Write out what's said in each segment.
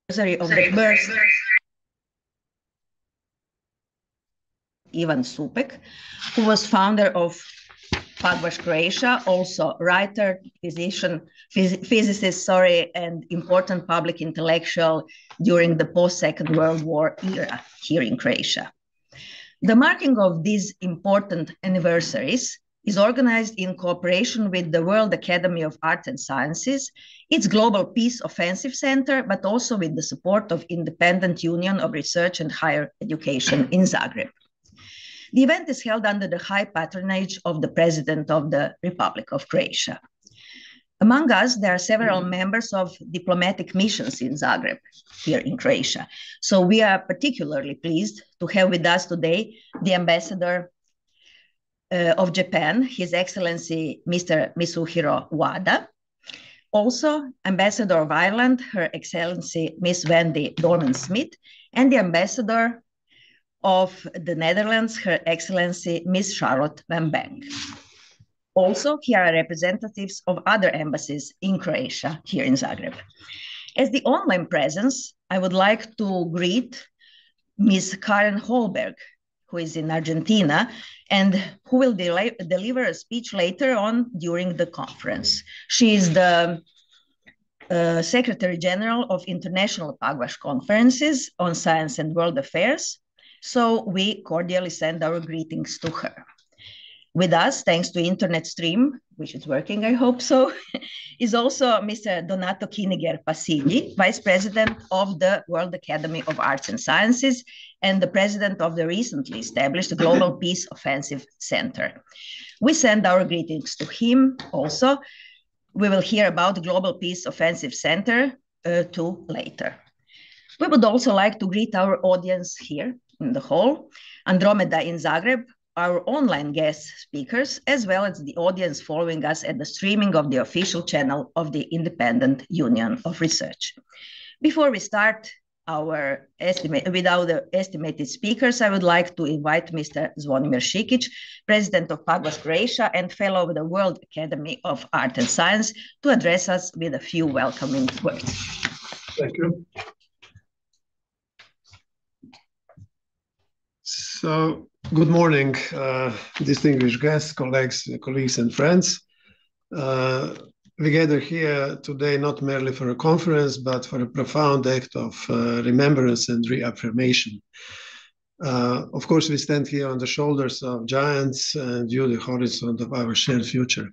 anniversary of the birth Ivan Supek, who was founder of Pagvash Croatia, also writer, physicist, and important public intellectual during the post-Second World War era here in Croatia. The marking of these important anniversaries is organized in cooperation with the World Academy of Arts and Sciences, its Global Peace Offensive Center, but also with the support of Independent Union of Research and Higher Education in Zagreb. The event is held under the high patronage of the President of the Republic of Croatia. Among us, there are several members of diplomatic missions in Zagreb, here in Croatia. So we are particularly pleased to have with us today the Ambassador of Japan, His Excellency Mr. Mitsuhiro Wada. Also, Ambassador of Ireland, Her Excellency Miss Wendy Dorman-Smith, and the Ambassador of the Netherlands, Her Excellency Miss Charlotte van Bank. Also, here are representatives of other embassies in Croatia, here in Zagreb. As the online presence, I would like to greet Ms. Karen Holberg, who is in Argentina, and who will deliver a speech later on during the conference. She is the Secretary General of International Pagvash Conferences on Science and World Affairs, so we cordially send our greetings to her. With us, thanks to internet stream, which is working, I hope so, is also Mr. Donato Kiniger Pasigli, Vice President of the World Academy of Arts and Sciences and the President of the recently established Global Peace Offensive Center. We send our greetings to him also. We will hear about the Global Peace Offensive Center too later. We would also like to greet our audience here in the hall, Andromeda in Zagreb, our online guest speakers, as well as the audience following us at the streaming of the official channel of the Independent Union of Research. Before we start our estimated speakers, I would like to invite Mr. Zvonimir Šikić, President of Pagvash Croatia and Fellow of the World Academy of Art and Science, to address us with a few welcoming words. Thank you. So, good morning, distinguished guests, colleagues and friends. We gather here today not merely for a conference, but for a profound act of remembrance and reaffirmation. Of course, we stand here on the shoulders of giants and view the horizon of our shared future.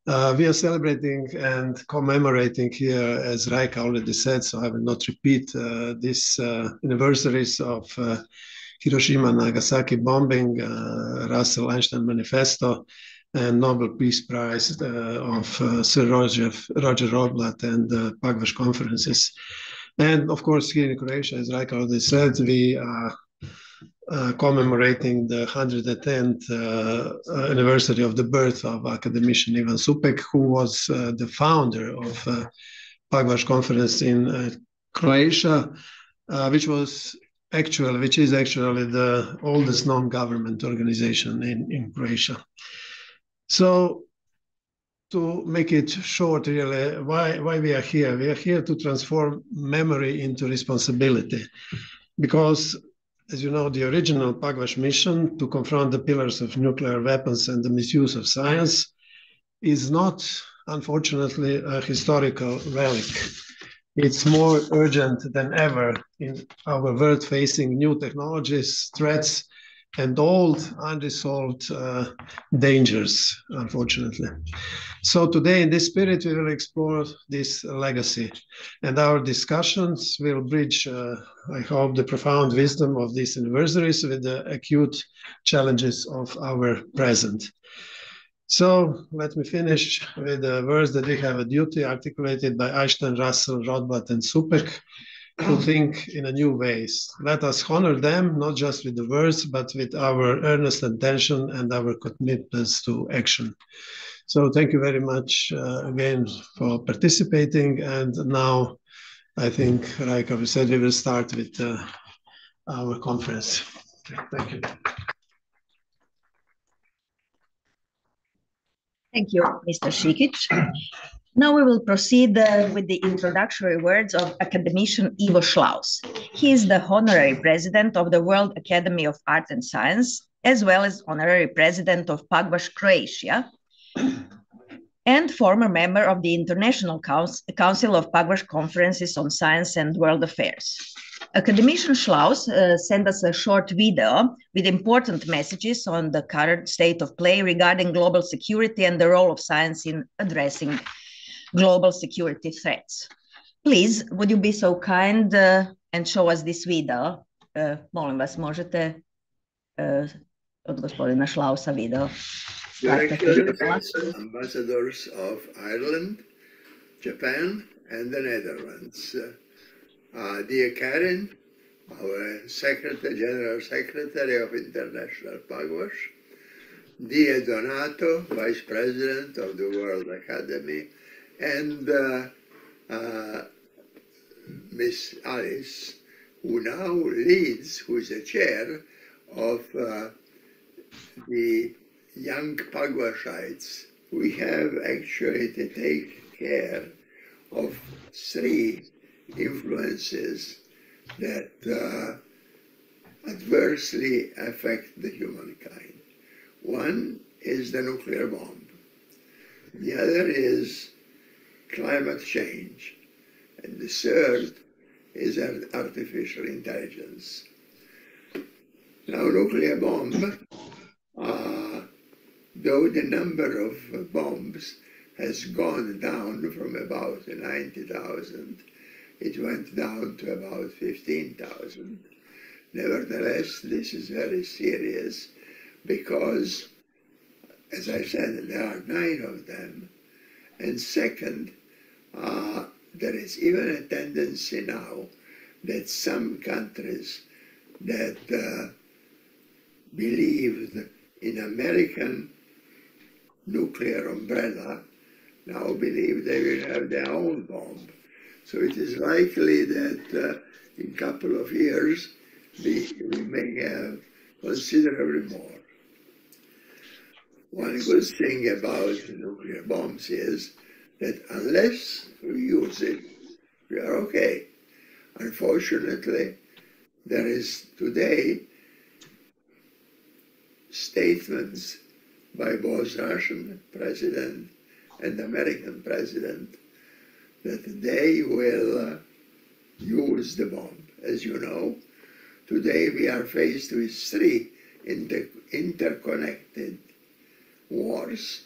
We are celebrating and commemorating here, as Raika already said, so I will not repeat these anniversaries of Hiroshima, Nagasaki bombing, Russell Einstein Manifesto, and Nobel Peace Prize of Sir Roger Rothblatt and Pagvash conferences. And of course, here in Croatia, as Raika already said, we are commemorating the 110th anniversary of the birth of academician Ivan Supek, who was the founder of Pagvash conference in Croatia, which is actually the oldest non-government organization in Croatia. So, to make it short, really, why we are here? We are here to transform memory into responsibility, because, as you know, the original Pagvash mission to confront the pillars of nuclear weapons and the misuse of science is not, unfortunately, a historical relic. It's more urgent than ever in our world, facing new technologies, threats, and old unresolved dangers, unfortunately. So today, in this spirit, we will explore this legacy, and our discussions will bridge, I hope, the profound wisdom of these anniversaries with the acute challenges of our present. So let me finish with the words that we have a duty articulated by Einstein, Russell, Rothblatt, and Supek, to think in a new ways. Let us honor them, not just with the words, but with our earnest attention and our commitments to action. So thank you very much again for participating. And now, I think, like I said, we will start with our conference. Okay, thank you. Thank you, Mr. Šikić. Now we will proceed with the introductory words of academician Ivo Schlaus. He is the honorary president of the World Academy of Art and Science, as well as honorary president of Pugwash, Croatia, and former member of the International Council of Pugwash Conferences on Science and World Affairs. Academician Schlaus sent us a short video with important messages on the current state of play regarding global security and the role of science in addressing global security threats. Please, would you be so kind and show us this video? Molim vas, možete od gospodina Schlausa video. Your Excellencies, ambassadors of Ireland, Japan, and the Netherlands. Dear Karen, our General Secretary of International Pugwash, dear Donato, Vice President of the World Academy, and Miss Alice, who now leads, who is the chair of the young Pugwashites. We have actually to take care of three influences that adversely affect the humankind. One is the nuclear bomb. The other is climate change. And the third is artificial intelligence. Now, nuclear bomb, though the number of bombs has gone down from about 90,000, it went down to about 15,000. Nevertheless, this is very serious because, as I said, there are 9 of them. And second, there is even a tendency now that some countries that believed in American nuclear umbrella now believe they will have their own bomb. So it is likely that in a couple of years we may have considerably more. One good thing about nuclear bombs is that unless we use it, we are okay. Unfortunately, there is today statements by both Russian president and American president that they will use the bomb. As you know, today we are faced with 3 interconnected wars,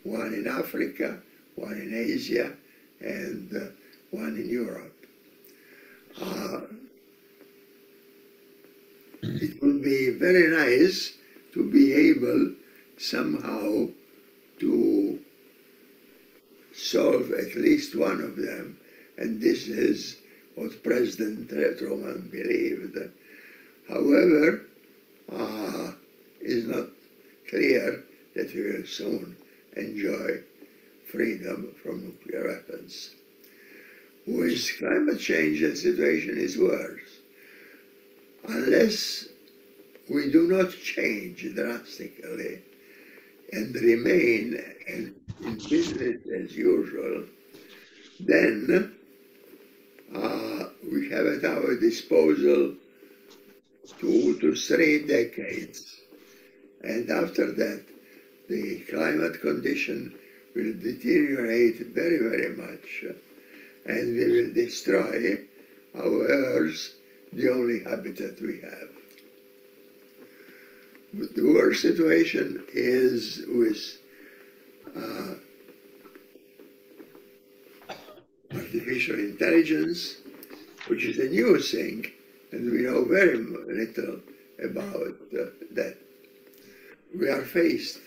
one in Africa, one in Asia, and one in Europe. It would be very nice to be able somehow to solve at least one of them, and this is what President Truman believed. However, it's not clear that we will soon enjoy freedom from nuclear weapons. With climate change, the situation is worse. Unless we do not change drastically and remain in business as usual, then we have at our disposal 2 to 3 decades. And after that, the climate condition will deteriorate very, very much, and we will destroy our Earth, the only habitat we have. But the worst situation is with artificial intelligence, which is a new thing, and we know very little about that. We are faced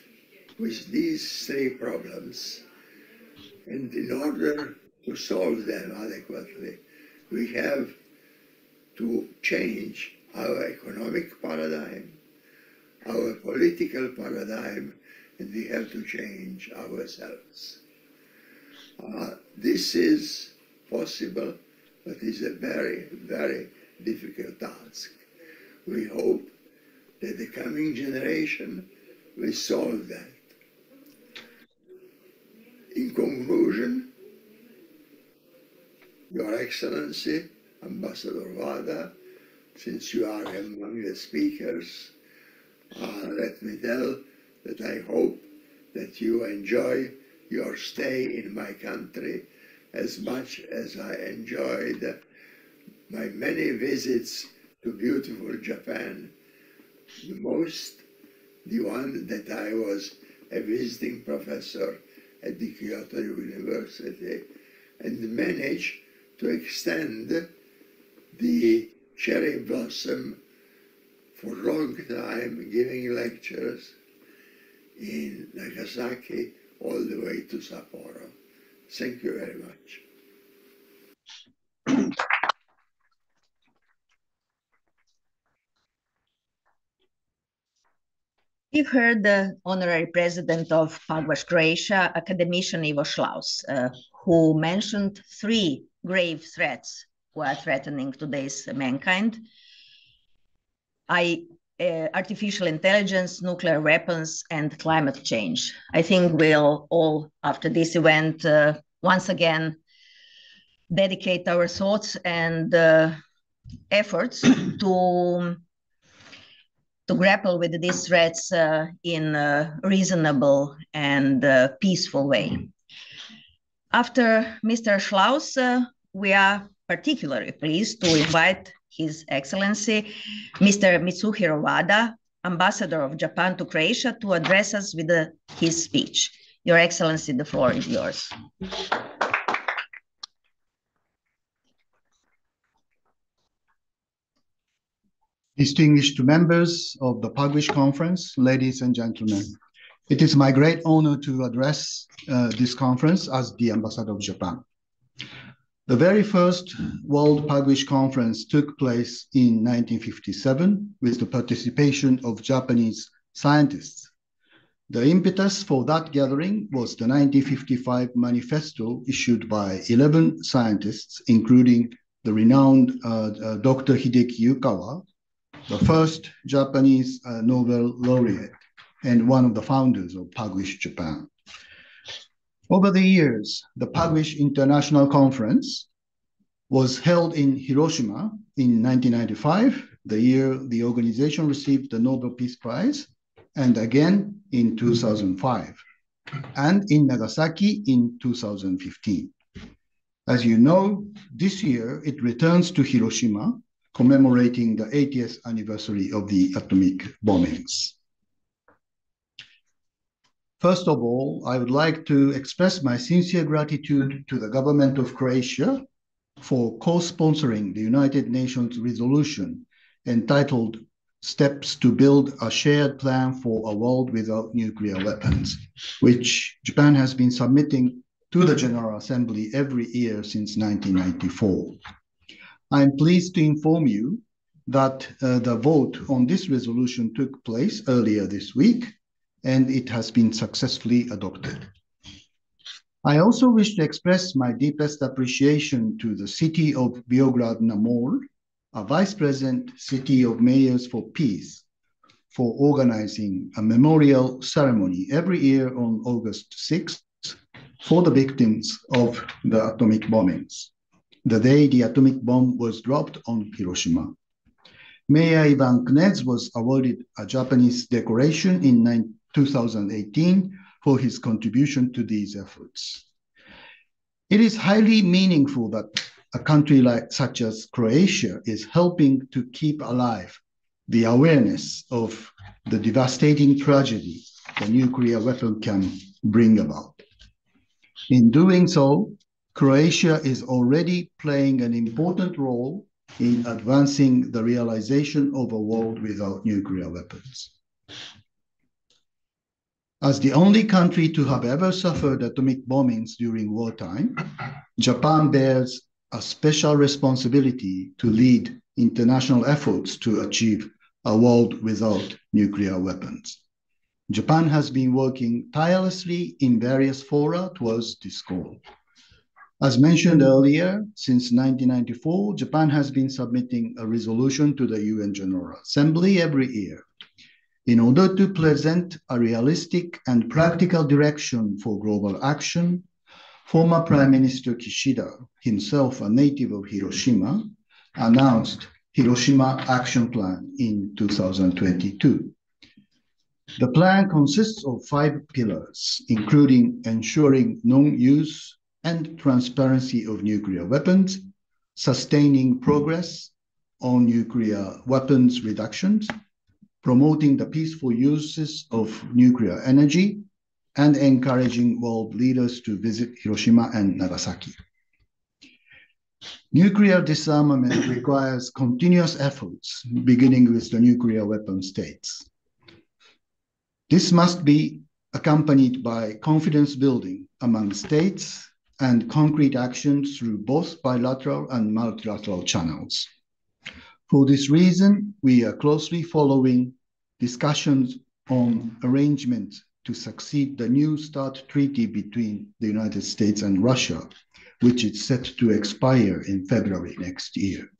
with these 3 problems, and in order to solve them adequately, we have to change our economic paradigm, our political paradigm, and we have to change ourselves. This is possible, but it's a very, very difficult task. We hope that the coming generation will solve that. In conclusion, Excellency, Ambassador Wada, since you are among the speakers, let me tell that I hope that you enjoy your stay in my country as much as I enjoyed my many visits to beautiful Japan. The one that I was a visiting professor at the Kyoto University and managed to extend the cherry blossom for a long time, giving lectures in Nagasaki all the way to Sapporo. Thank you very much. We've heard the honorary president of PAGVASH Croatia, academician Ivo Schlaus, who mentioned 3 grave threats who are threatening today's mankind: artificial intelligence, nuclear weapons, and climate change. I think we'll all, after this event, once again dedicate our thoughts and efforts to grapple with these threats in a reasonable and peaceful way. After Mr. Schlaus, we are particularly pleased to invite His Excellency, Mr. Mitsuhiro Wada, Ambassador of Japan to Croatia, to address us with his speech. Your Excellency, the floor is yours. Distinguished members of the PAGVASH Conference, ladies and gentlemen, it is my great honor to address this conference as the Ambassador of Japan. The very first World PAGVASH Conference took place in 1957 with the participation of Japanese scientists. The impetus for that gathering was the 1955 manifesto issued by 11 scientists, including the renowned Dr. Hideki Yukawa, the first Japanese Nobel laureate and one of the founders of PAGVASH Japan. Over the years, the PAGVASH International Conference was held in Hiroshima in 1995, the year the organization received the Nobel Peace Prize, and again in 2005, and in Nagasaki in 2015. As you know, this year it returns to Hiroshima, commemorating the 80th anniversary of the atomic bombings. First of all, I would like to express my sincere gratitude to the government of Croatia for co-sponsoring the United Nations resolution entitled Steps to Build a Shared Plan for a World Without Nuclear Weapons, which Japan has been submitting to the General Assembly every year since 1994. I am pleased to inform you that the vote on this resolution took place earlier this week, and it has been successfully adopted. I also wish to express my deepest appreciation to the city of Beograd na More, a Vice President, City of Mayors for Peace, for organizing a memorial ceremony every year on August 6th for the victims of the atomic bombings, the day the atomic bomb was dropped on Hiroshima. Mayor Ivan Knez was awarded a Japanese decoration in 2018 for his contribution to these efforts. It is highly meaningful that a country such as Croatia is helping to keep alive the awareness of the devastating tragedy the nuclear weapon can bring about. In doing so, Croatia is already playing an important role in advancing the realization of a world without nuclear weapons. As the only country to have ever suffered atomic bombings during wartime, Japan bears a special responsibility to lead international efforts to achieve a world without nuclear weapons. Japan has been working tirelessly in various fora towards this goal. As mentioned earlier, since 1994, Japan has been submitting a resolution to the UN General Assembly every year. In order to present a realistic and practical direction for global action, former Prime Minister Kishida himself a native of Hiroshima, announced Hiroshima Action Plan in 2022. The plan consists of 5 pillars, including ensuring non-use and transparency of nuclear weapons, sustaining progress on nuclear weapons reductions, promoting the peaceful uses of nuclear energy, and encouraging world leaders to visit Hiroshima and Nagasaki. Nuclear disarmament requires continuous efforts, beginning with the nuclear weapon states. This must be accompanied by confidence building among states and concrete actions through both bilateral and multilateral channels. For this reason, we are closely following discussions on arrangements to succeed the New START treaty between the United States and Russia, which is set to expire in February next year.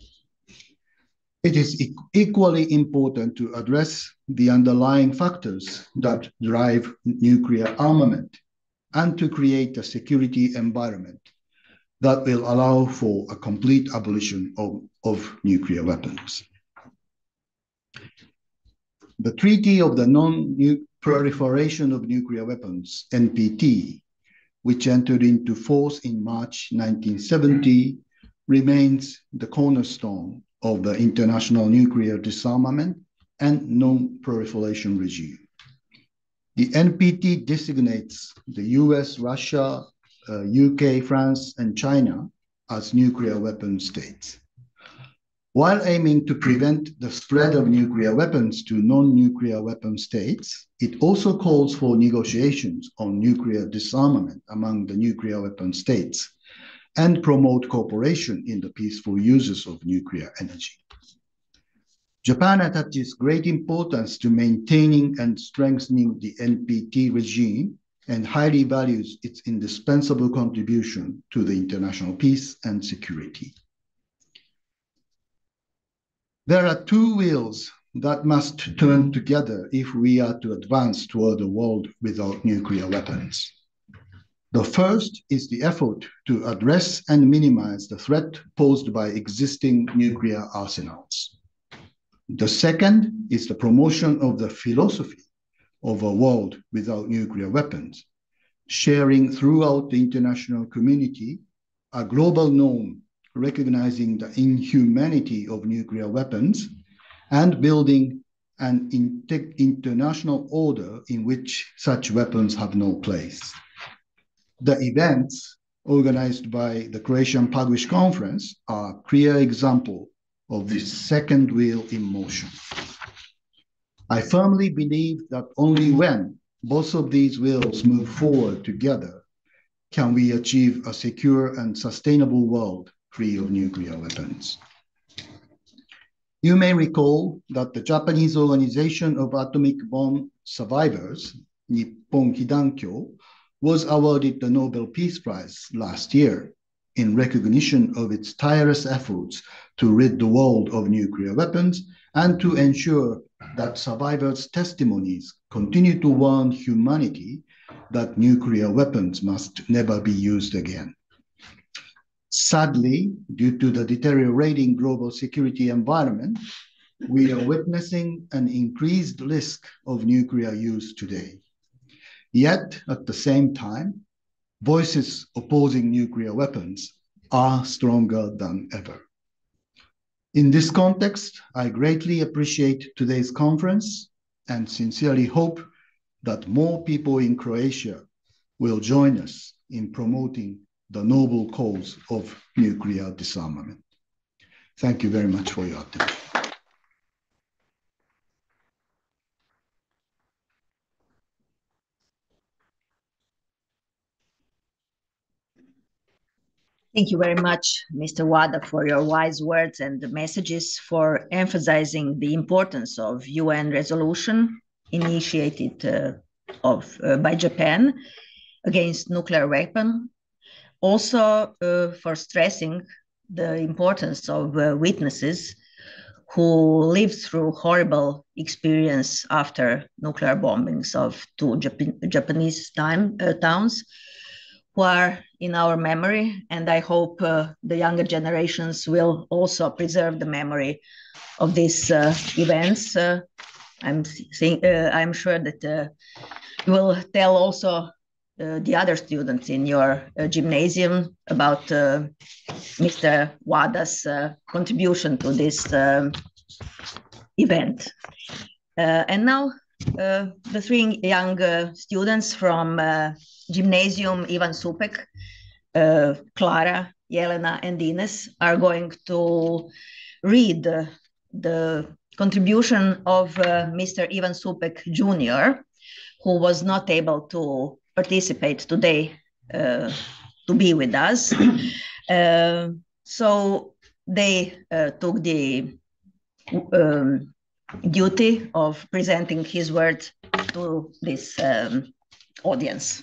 It is equally important to address the underlying factors that drive nuclear armament and to create a security environment that will allow for a complete abolition of nuclear weapons. The Treaty of the Non-Proliferation of Nuclear Weapons, NPT, which entered into force in March 1970, remains the cornerstone of the international nuclear disarmament and non-proliferation regime. The NPT designates the US, Russia, UK, France, and China as nuclear weapon states. While aiming to prevent the spread of nuclear weapons to non-nuclear weapon states, it also calls for negotiations on nuclear disarmament among the nuclear weapon states and promote cooperation in the peaceful uses of nuclear energy. Japan attaches great importance to maintaining and strengthening the NPT regime and highly values its indispensable contribution to the international peace and security. There are 2 wheels that must turn together if we are to advance toward a world without nuclear weapons. The first is the effort to address and minimize the threat posed by existing nuclear arsenals. The second is the promotion of the philosophy of a world without nuclear weapons, sharing throughout the international community a global norm recognizing the inhumanity of nuclear weapons and building an international order in which such weapons have no place. The events organized by the Croatian Pagwish Conference are a clear example of this second wheel in motion. I firmly believe that only when both of these wheels move forward together can we achieve a secure and sustainable world free of nuclear weapons. You may recall that the Japanese Organization of Atomic Bomb Survivors, Nippon Hidankyo, was awarded the Nobel Peace Prize last year in recognition of its tireless efforts to rid the world of nuclear weapons and to ensure that survivors' testimonies continue to warn humanity that nuclear weapons must never be used again. Sadly, due to the deteriorating global security environment, we are witnessing an increased risk of nuclear use today. Yet, at the same time, voices opposing nuclear weapons are stronger than ever. In this context, I greatly appreciate today's conference and sincerely hope that more people in Croatia will join us in promoting the noble cause of nuclear disarmament. Thank you very much for your attention. Thank you very much, Mr. Wada, for your wise words and the messages, for emphasizing the importance of UN resolution initiated by Japan against nuclear weapon. Also for stressing the importance of witnesses who lived through horrible experience after nuclear bombings of 2 Japanese towns, who are in our memory, and I hope the younger generations will also preserve the memory of these events. I'm sure that you will tell also the other students in your gymnasium about Mr. Wada's contribution to this event. And now the three young students from Gymnasium Ivan Supek, Clara, Jelena, and Ines are going to read the contribution of Mr. Ivan Supek Jr., who was not able to participate today to be with us. So they took the duty of presenting his words to this audience.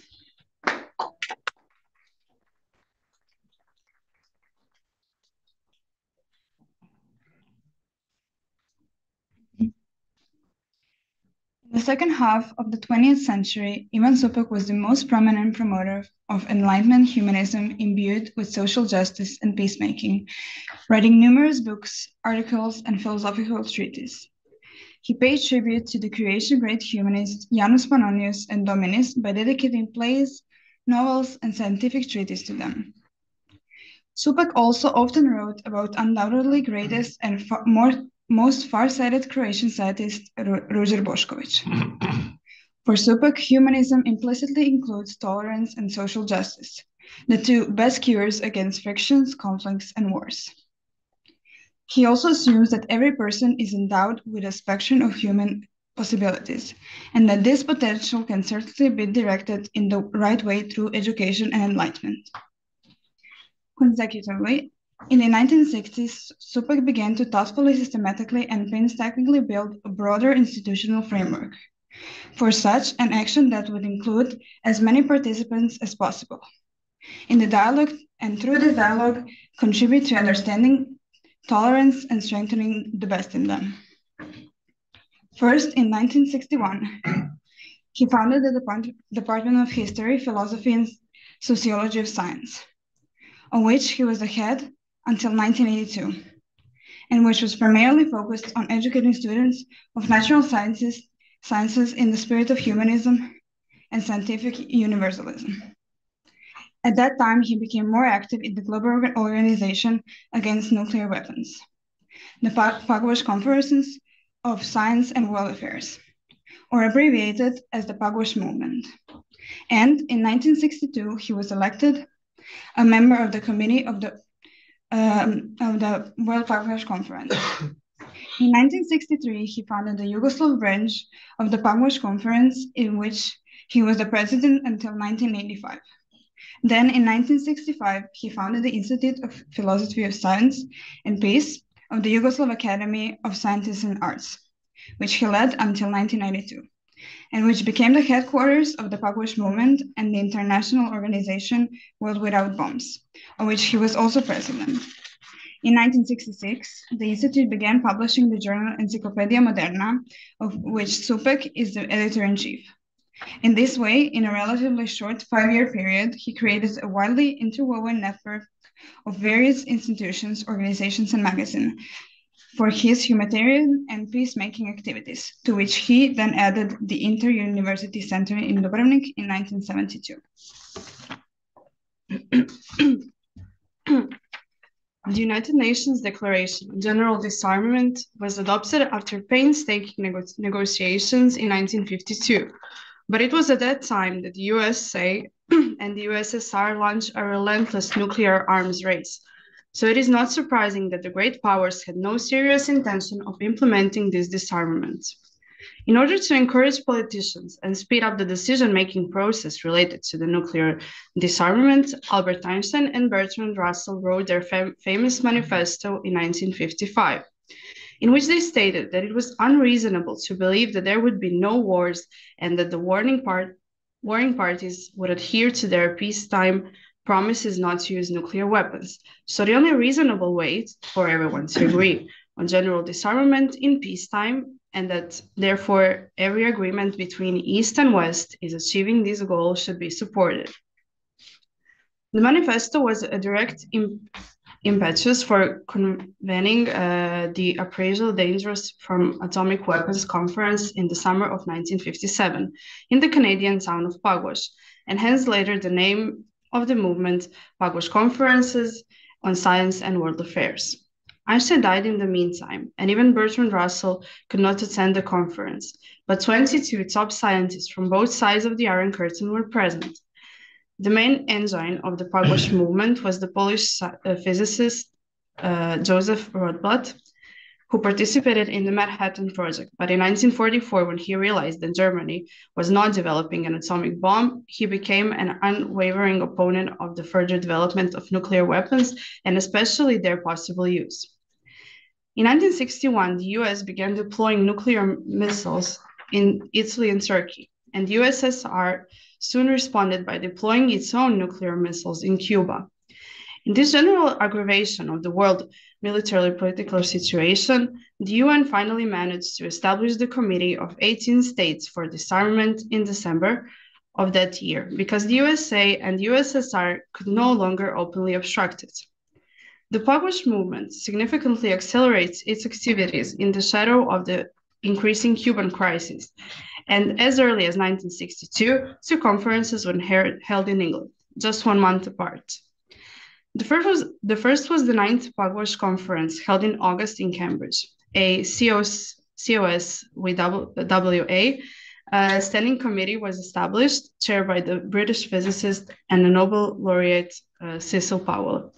In the second half of the 20th century, Ivan Supek was the most prominent promoter of Enlightenment humanism imbued with social justice and peacemaking, writing numerous books, articles, and philosophical treatises. He paid tribute to the Croatian great humanists Janus Pannonius and Dominis by dedicating plays, novels, and scientific treatises to them. Supek also often wrote about undoubtedly greatest and most far-sighted Croatian scientist, Ruđer Bošković. For Supek, humanism implicitly includes tolerance and social justice, the two best cures against frictions, conflicts, and wars. He also assumes that every person is endowed with a spectrum of human possibilities, and that this potential can certainly be directed in the right way through education and enlightenment. Consecutively, in the 1960s, Supek began to thoughtfully, systematically, and painstakingly build a broader institutional framework for such an action that would include as many participants as possible in the dialogue, and through the dialogue, contribute to understanding, tolerance, and strengthening the best in them. First, in 1961, he founded the Department of History, Philosophy, and Sociology of Science, on which he was the head until 1982, and which was primarily focused on educating students of natural sciences in the spirit of humanism and scientific universalism. At that time, he became more active in the global organization against nuclear weapons, the Pugwash Conferences of Science and World Affairs, or abbreviated as the Pugwash Movement. And in 1962, he was elected a member of the committee of the World Pugwash Conference. In 1963, he founded the Yugoslav branch of the Pugwash Conference, in which he was the president until 1985. Then, in 1965, he founded the Institute of Philosophy of Science and Peace of the Yugoslav Academy of Sciences and Arts, which he led until 1992, and which became the headquarters of the Pugwash Movement and the international organization World Without Bombs, of which he was also president. In 1966, the Institute began publishing the journal Encyclopedia Moderna, of which Supek is the editor-in-chief. In this way, in a relatively short 5-year period, he created a widely interwoven network of various institutions, organizations, and magazines for his humanitarian and peacemaking activities, to which he then added the Inter-University Center in Dubrovnik in 1972. The United Nations Declaration on General Disarmament was adopted after painstaking negotiations in 1952, but it was at that time that the USA and the USSR launched a relentless nuclear arms race. So it is not surprising that the great powers had no serious intention of implementing this disarmament. In order to encourage politicians and speed up the decision-making process related to the nuclear disarmament, Albert Einstein and Bertrand Russell wrote their famous manifesto in 1955, in which they stated that it was unreasonable to believe that there would be no wars and that the warring parties would adhere to their peacetime promises not to use nuclear weapons. So the only reasonable way for everyone to agree on general disarmament in peacetime, and that therefore every agreement between East and West is achieving this goal, should be supported. The manifesto was a direct impetus for convening the Appraisal Dangerous from Atomic Weapons Conference in the summer of 1957 in the Canadian town of Pugwash, and hence later the name of the movement, Pugwash Conferences on Science and World Affairs. Einstein died in the meantime, and even Bertrand Russell could not attend the conference, but 22 top scientists from both sides of the Iron Curtain were present. The main engine of the Pugwash movement was the Polish physicist Joseph Rotblat, who participated in the Manhattan Project. But in 1944, when he realized that Germany was not developing an atomic bomb, he became an unwavering opponent of the further development of nuclear weapons, and especially their possible use. In 1961, the US began deploying nuclear missiles in Italy and Turkey, and the USSR soon responded by deploying its own nuclear missiles in Cuba. In this general aggravation of the world military political situation, the UN finally managed to establish the Committee of 18 States for Disarmament in December of that year, because the USA and the USSR could no longer openly obstruct it. The Pugwash movement significantly accelerates its activities in the shadow of the increasing Cuban crisis, and as early as 1962, 2 conferences were held in England, just 1 month apart. The first was the 9th Pugwash Conference held in August in Cambridge, a COSWA standing committee was established, chaired by the British physicist and the Nobel laureate Cecil Powell.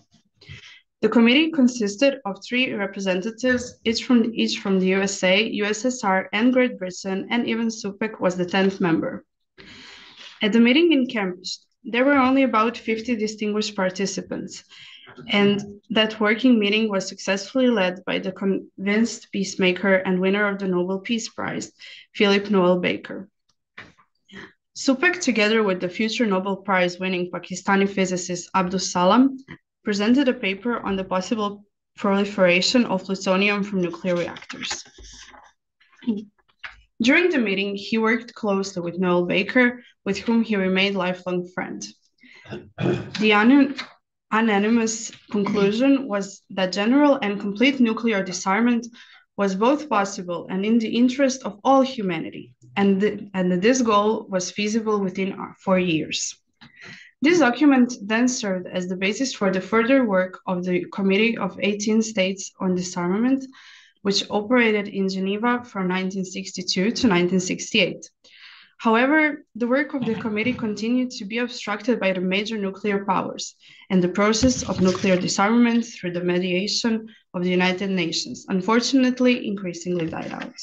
The committee consisted of 3 representatives, each from the USA, USSR, and Great Britain, and even Supek was the 10th member. At the meeting in Cambridge, there were only about 50 distinguished participants, and that working meeting was successfully led by the convinced peacemaker and winner of the Nobel Peace Prize, Philip Noel Baker. Supek, together with the future Nobel Prize-winning Pakistani physicist Abdus Salam, presented a paper on the possible proliferation of plutonium from nuclear reactors. During the meeting, he worked closely with Noel Baker, with whom he remained a lifelong friend. The unanimous conclusion was that general and complete nuclear disarmament was both possible and in the interest of all humanity, and that this goal was feasible within 4 years. This document then served as the basis for the further work of the Committee of 18 States on Disarmament, which operated in Geneva from 1962 to 1968. However, the work of the committee continued to be obstructed by the major nuclear powers, and the process of nuclear disarmament through the mediation of the United Nations, unfortunately, increasingly died out.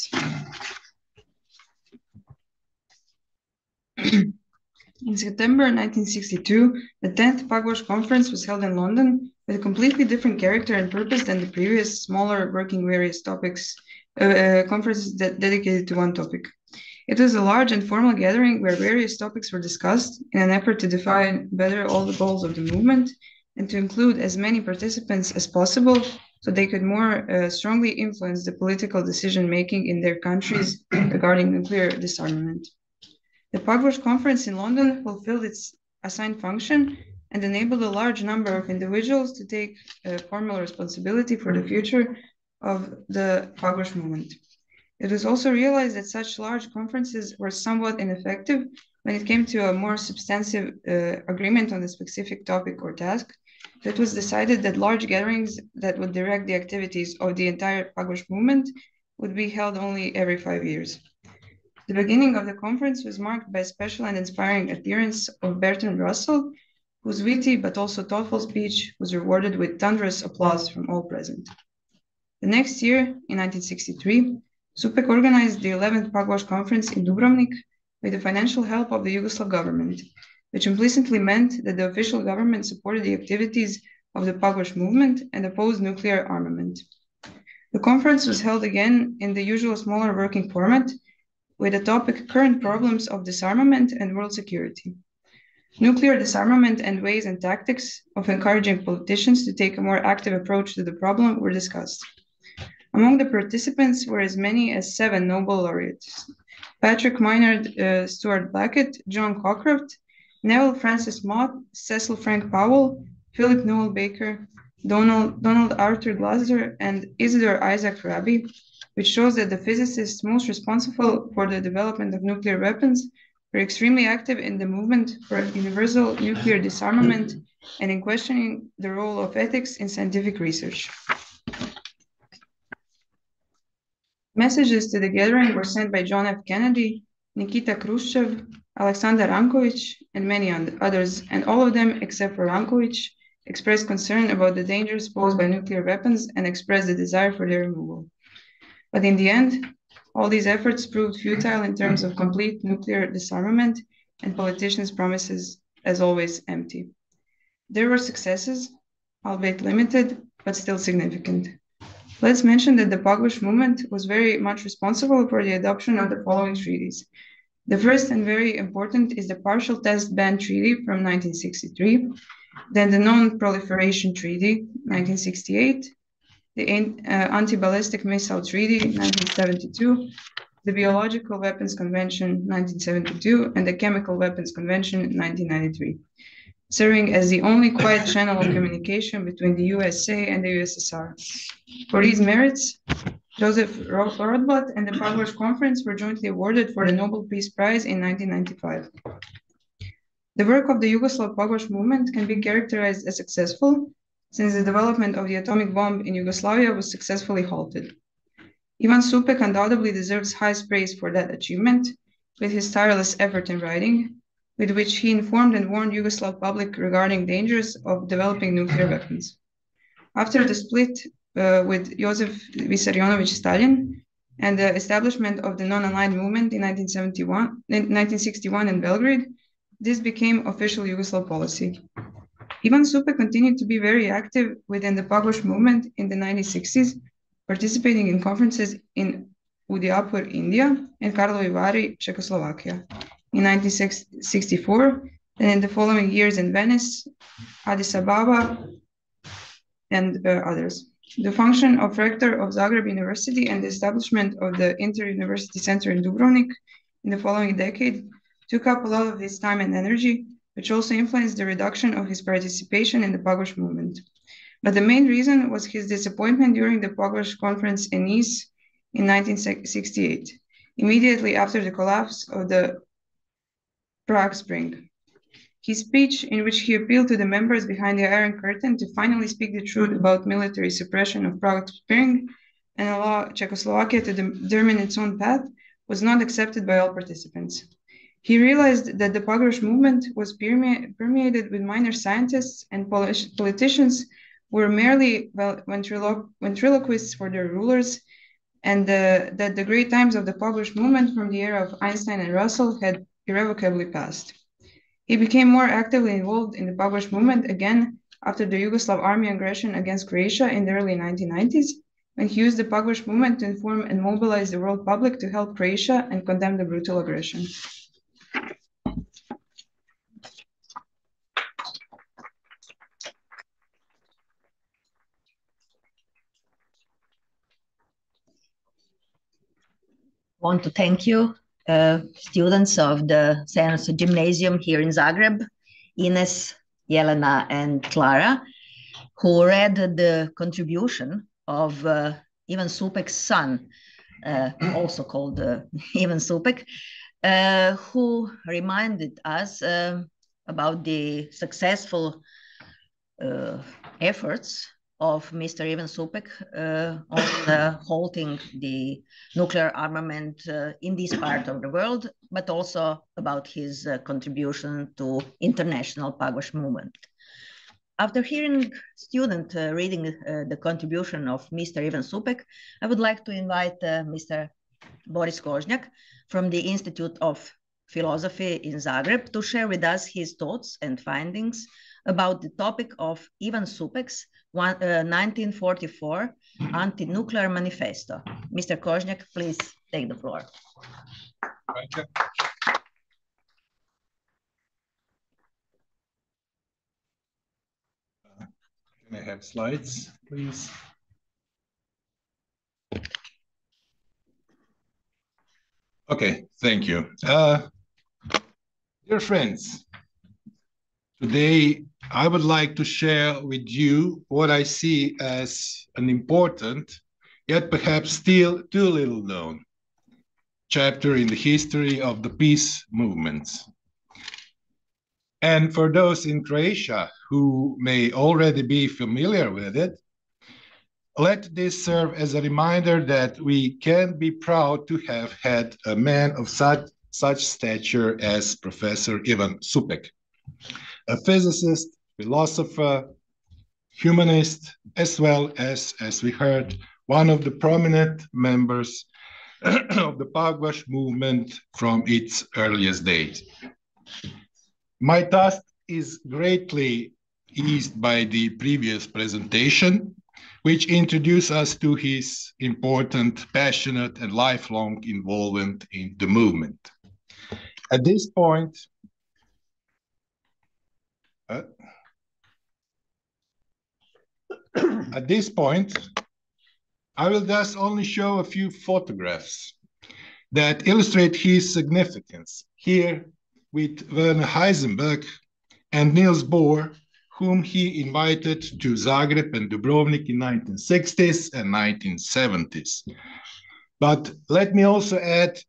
In September 1962, the 10th Pugwash Conference was held in London with a completely different character and purpose than the previous, smaller, working various topics, conferences dedicated to one topic. It was a large and formal gathering where various topics were discussed in an effort to define better all the goals of the movement and to include as many participants as possible so they could more strongly influence the political decision-making in their countries regarding nuclear disarmament. The Pugwash Conference in London fulfilled its assigned function and enabled a large number of individuals to take formal responsibility for the future of the Pugwash movement. It was also realized that such large conferences were somewhat ineffective when it came to a more substantive agreement on a specific topic or task. It was decided that large gatherings that would direct the activities of the entire Pugwash movement would be held only every 5 years. The beginning of the conference was marked by a special and inspiring appearance of Bertrand Russell, whose witty but also thoughtful speech was rewarded with thunderous applause from all present. The next year, in 1963, Supek organized the 11th Pugwash Conference in Dubrovnik with the financial help of the Yugoslav government, which implicitly meant that the official government supported the activities of the Pugwash movement and opposed nuclear armament. The conference was held again in the usual smaller working format, with the topic Current Problems of Disarmament and World Security. Nuclear disarmament and ways and tactics of encouraging politicians to take a more active approach to the problem were discussed. Among the participants were as many as 7 Nobel laureates: Patrick Maynard, Stuart Blackett, John Cockcroft, Neville Francis Mott, Cecil Frank Powell, Philip Noel Baker, Donald Arthur Glasser, and Isidor Isaac Rabi, which shows that the physicists most responsible for the development of nuclear weapons were extremely active in the movement for universal nuclear disarmament and in questioning the role of ethics in scientific research. Messages to the gathering were sent by John F. Kennedy, Nikita Khrushchev, Alexander Rankovich, and many others, and all of them, except for Rankovich, expressed concern about the dangers posed by nuclear weapons and expressed the desire for their removal. But in the end, all these efforts proved futile in terms of complete nuclear disarmament, and politicians' promises, as always, empty. There were successes, albeit limited, but still significant. Let's mention that the Pugwash movement was very much responsible for the adoption of the following treaties. The first and very important is the Partial Test Ban Treaty from 1963, then the Non-Proliferation Treaty, 1968, the Anti-Ballistic Missile Treaty, 1972, the Biological Weapons Convention, 1972, and the Chemical Weapons Convention, 1993, serving as the only quiet channel of communication between the USA and the USSR. For these merits, Joseph Rothblatt and the Pugwash Conference were jointly awarded for the Nobel Peace Prize in 1995. The work of the Yugoslav Pugwash movement can be characterized as successful, since the development of the atomic bomb in Yugoslavia was successfully halted. Ivan Supek undoubtedly deserves highest praise for that achievement, with his tireless effort in writing, with which he informed and warned Yugoslav public regarding dangers of developing nuclear weapons. After the split with Joseph Vissarionovich Stalin and the establishment of the non-aligned movement in 1961 in Belgrade, this became official Yugoslav policy. Ivan Supek continued to be very active within the Pugwash movement in the 1960s, participating in conferences in Udaipur, India, and Karlovy Vary, Czechoslovakia. In 1964, and in the following years in Venice, Addis Ababa, and others. The function of rector of Zagreb University and the establishment of the Inter-University Center in Dubrovnik in the following decade took up a lot of his time and energy, which also influenced the reduction of his participation in the Pugwash movement. But the main reason was his disappointment during the Pugwash conference in Nice in 1968, immediately after the collapse of the Prague Spring. His speech, in which he appealed to the members behind the Iron Curtain to finally speak the truth about military suppression of Prague Spring and allow Czechoslovakia to determine its own path, was not accepted by all participants. He realized that the Pugwash movement was permeated with minor scientists and politicians who were merely ventriloquists for their rulers, and that the great times of the Pugwash movement from the era of Einstein and Russell had irrevocably passed. He became more actively involved in the Pugwash movement again after the Yugoslav army aggression against Croatia in the early 1990s, when he used the Pugwash movement to inform and mobilize the world public to help Croatia and condemn the brutal aggression. I want to thank you, students of the Science Gymnasium here in Zagreb, Ines, Jelena, and Clara, who read the contribution of Ivan Supek's son, also called Ivan Supek, who reminded us about the successful efforts of Mr. Ivan Supek on halting the nuclear armament in this part of the world, but also about his contribution to international Pugwash movement. After hearing student reading the contribution of Mr. Ivan Supek, I would like to invite Mr. Boris Kožnjak from the Institute of Philosophy in Zagreb to share with us his thoughts and findings about the topic of Ivan Supek's 1944 Anti-Nuclear Manifesto. Mr. Kožnjak, please take the floor. Thank you. Can I have slides, please? Okay, thank you. Dear friends, Today, I would like to share with you what I see as an important, yet perhaps still too little known, chapter in the history of the peace movements. And for those in Croatia who may already be familiar with it, let this serve as a reminder that we can be proud to have had a man of such stature as Professor Ivan Supek, a physicist, philosopher, humanist, as well as we heard, one of the prominent members of the Pagvash movement from its earliest days. My task is greatly eased by the previous presentation, which introduced us to his important, passionate, and lifelong involvement in the movement. At this point, I will thus only show a few photographs that illustrate his significance, here with Werner Heisenberg and Niels Bohr, whom he invited to Zagreb and Dubrovnik in 1960s and 1970s. But let me also add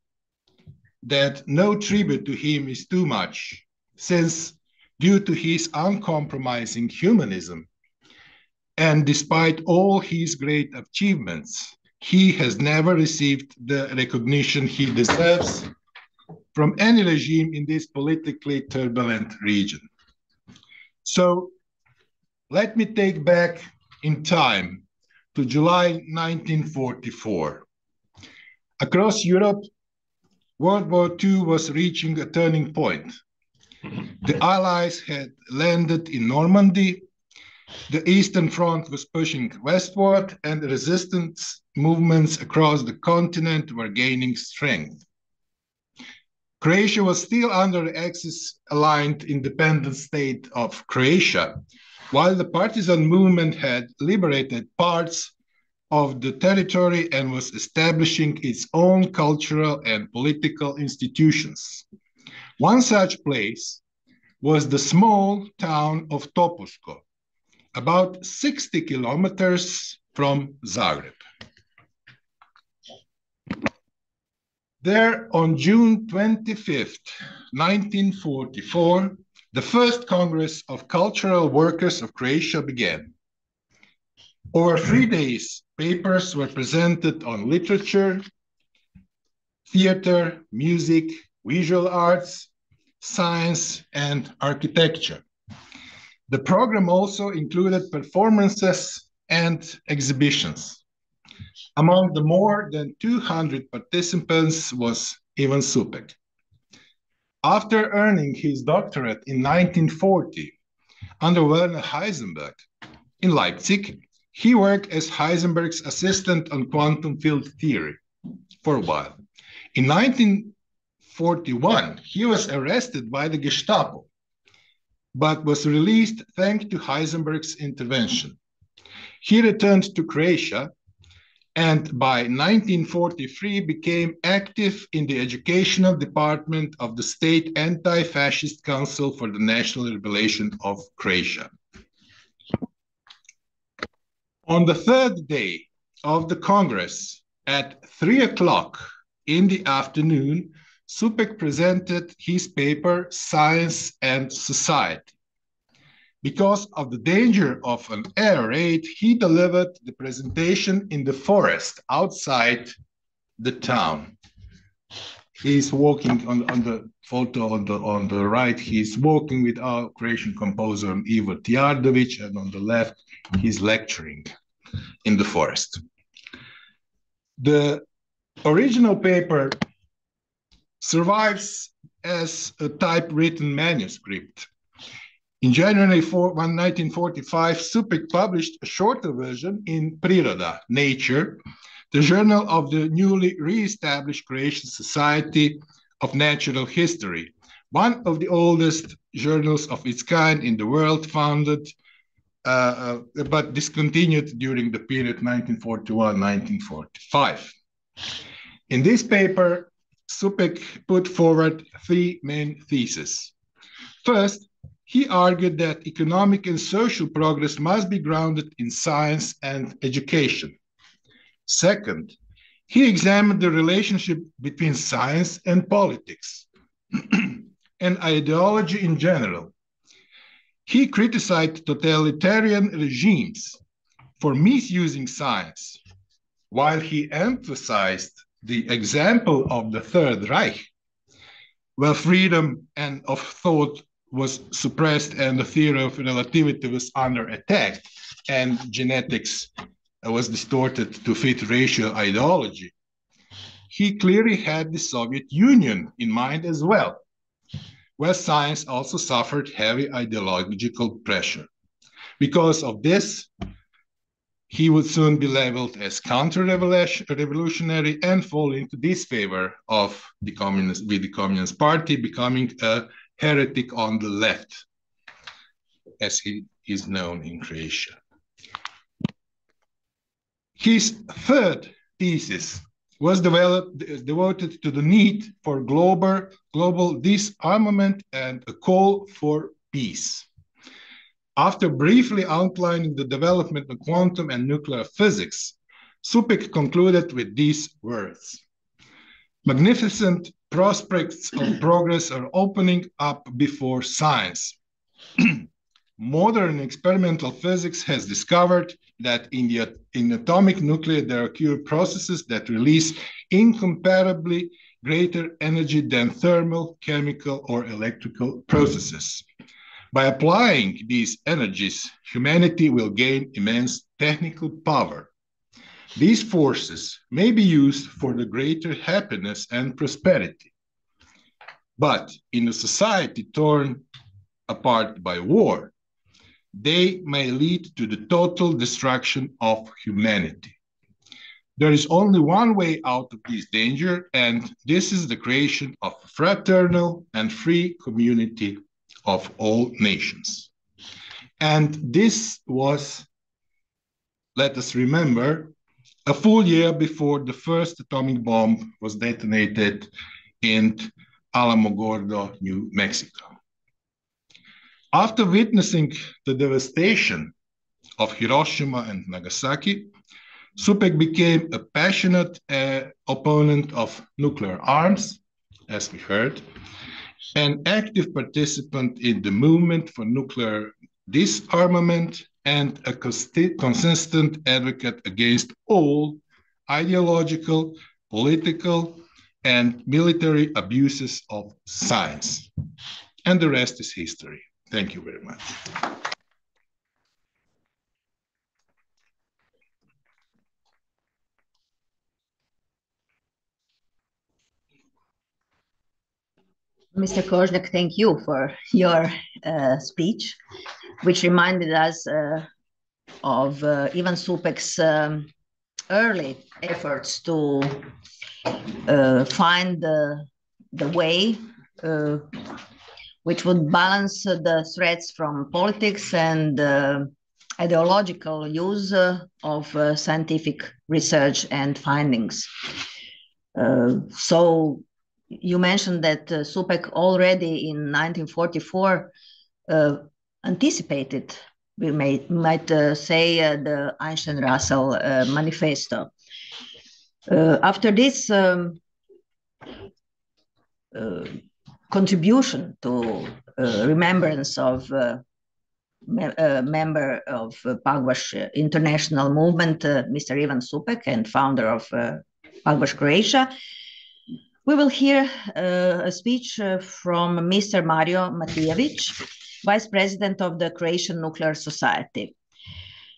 that no tribute to him is too much, since due to his uncompromising humanism, and despite all his great achievements, he has never received the recognition he deserves from any regime in this politically turbulent region. So let me take back in time to July 1944. Across Europe, World War II was reaching a turning point. The Allies had landed in Normandy, the Eastern Front was pushing westward, and resistance movements across the continent were gaining strength. Croatia was still under the Axis-aligned independent state of Croatia, while the partisan movement had liberated parts of the territory and was establishing its own cultural and political institutions. One such place was the small town of Topusko, about 60 kilometers from Zagreb. There, on June 25th, 1944, the first Congress of Cultural Workers of Croatia began. Over 3 days, papers were presented on literature, theater, music, visual arts, science, and architecture. The program also included performances and exhibitions. Among the more than 200 participants was Ivan Supek. After earning his doctorate in 1940 under Werner Heisenberg in Leipzig, he worked as Heisenberg's assistant on quantum field theory for a while. In 1941, he was arrested by the Gestapo, but was released thanks to Heisenberg's intervention. He returned to Croatia and by 1943 became active in the educational department of the State Anti-Fascist Council for the National Liberation of Croatia. On the third day of the Congress, at 3 o'clock in the afternoon, Supek presented his paper, Science and Society. Because of the danger of an air raid, he delivered the presentation in the forest outside the town. He's walking on the photo on the right, he's walking with our Croatian composer Ivo Tijardović, and on the left, he's lecturing in the forest. The original paper survives as a typewritten manuscript. In January 1945, Supek published a shorter version in Priroda, Nature, the journal of the newly re-established Croatian Society of Natural History, one of the oldest journals of its kind in the world, founded but discontinued during the period 1941-1945. In this paper, Supek put forward 3 main theses. First, He argued that economic and social progress must be grounded in science and education. Second, he examined the relationship between science and politics and ideology in general. He criticized totalitarian regimes for misusing science, while he emphasized the example of the Third Reich, where freedom and of thought was suppressed and the theory of relativity was under attack and genetics was distorted to fit racial ideology. He clearly had the Soviet Union in mind as well, where science also suffered heavy ideological pressure. Because of this, he would soon be labeled as counter-revolutionary and fall into disfavor with the Communist Party, becoming a heretic on the left, as he is known in Croatia. His third thesis was devoted to the need for global disarmament and a call for peace. After briefly outlining the development of quantum and nuclear physics, Supek concluded with these words: "Magnificent prospects of progress are opening up before science. Modern experimental physics has discovered that in atomic nuclei there occur processes that release incomparably greater energy than thermal, chemical, or electrical processes. By applying these energies, humanity will gain immense technical power. These forces may be used for the greater happiness and prosperity. But in a society torn apart by war, they may lead to the total destruction of humanity. There is only one way out of this danger, and this is the creation of a fraternal and free community of all nations." And this was, let us remember, a full year before the first atomic bomb was detonated in Alamogordo, New Mexico. After witnessing the devastation of Hiroshima and Nagasaki, Supek became a passionate opponent of nuclear arms, as we heard, an active participant in the movement for nuclear disarmament, and a consistent advocate against all ideological, political, and military abuses of science. And the rest is history. Thank you very much. Mr. Kozniak, thank you for your speech, which reminded us of Ivan Supek's early efforts to find the way which would balance the threats from politics and ideological use of scientific research and findings. So you mentioned that Supek already in 1944 anticipated, we might say, the Einstein-Russell Manifesto. After this contribution to remembrance of a member of Pagvash International Movement, Mr. Ivan Supek, and founder of Pagvash Croatia, we will hear a speech from Mr. Mario Matijević, Vice President of the Croatian Nuclear Society.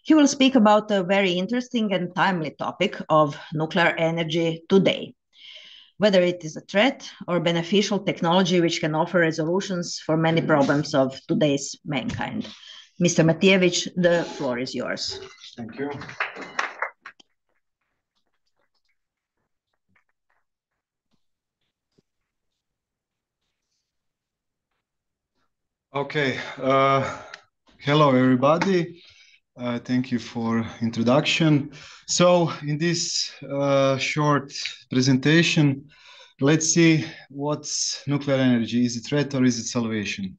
He will speak about a very interesting and timely topic of nuclear energy today, whether it is a threat or beneficial technology which can offer resolutions for many problems of today's mankind. Mr. Matijević, the floor is yours. Thank you. Okay, hello everybody. Thank you for introduction. So in this short presentation, let's see what's nuclear energy. Is it threat or is it salvation?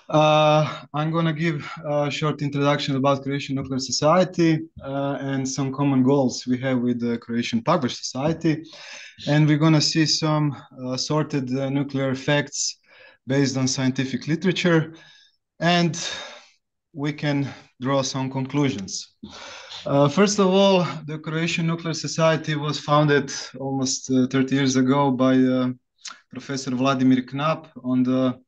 I'm going to give a short introduction about Croatian Nuclear Society and some common goals we have with the Croatian Pagbash Society. And we're going to see some sorted nuclear facts based on scientific literature. And we can draw some conclusions. First of all, the Croatian Nuclear Society was founded almost 30 years ago by Professor Vladimir Knap on the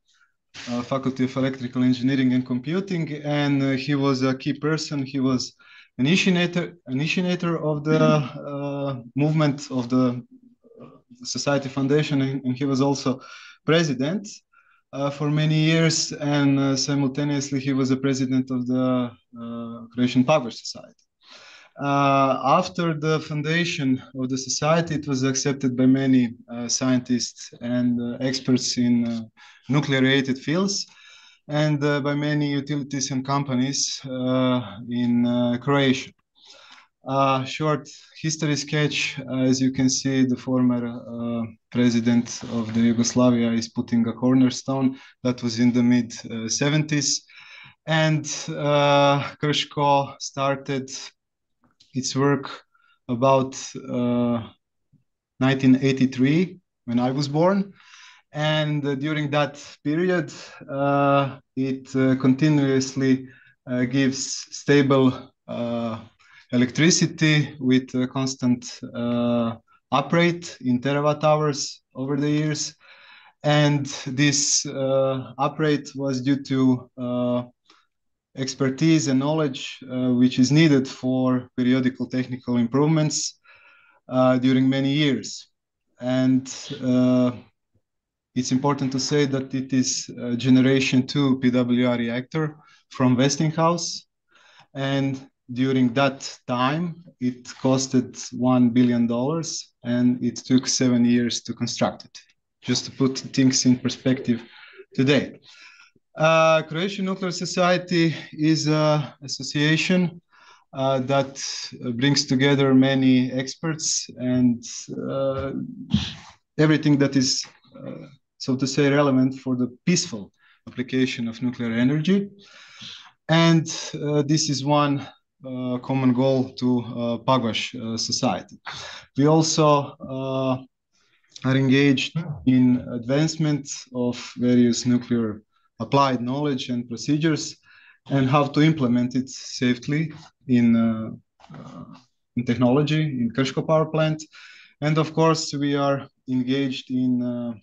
Faculty of Electrical Engineering and Computing, and he was a key person. He was initiator of the movement of the Society Foundation, and he was also president for many years, and simultaneously he was a president of the Croatian Pagbash Society. After the foundation of the society, it was accepted by many scientists and experts in nuclear-related fields, and by many utilities and companies in Croatia. Short history sketch, as you can see, the former president of the Yugoslavia is putting a cornerstone. That was in the mid-70s. And Krško started its work about 1983, when I was born. And during that period, it continuously gives stable electricity with a constant uprate in terawatt hours over the years. And this uprate was due to expertise and knowledge which is needed for periodical technical improvements during many years. And it's important to say that it is a generation 2 PWR reactor from Westinghouse. And during that time, it costed $1 billion and it took 7 years to construct it, just to put things in perspective today. Croatian Nuclear Society is an association that brings together many experts and everything that is, so to say, relevant for the peaceful application of nuclear energy. And this is one common goal to Pagbash Society. We also are engaged in advancement of various nuclear applied knowledge and procedures and how to implement it safely in technology, in Krško power plant. And of course, we are engaged in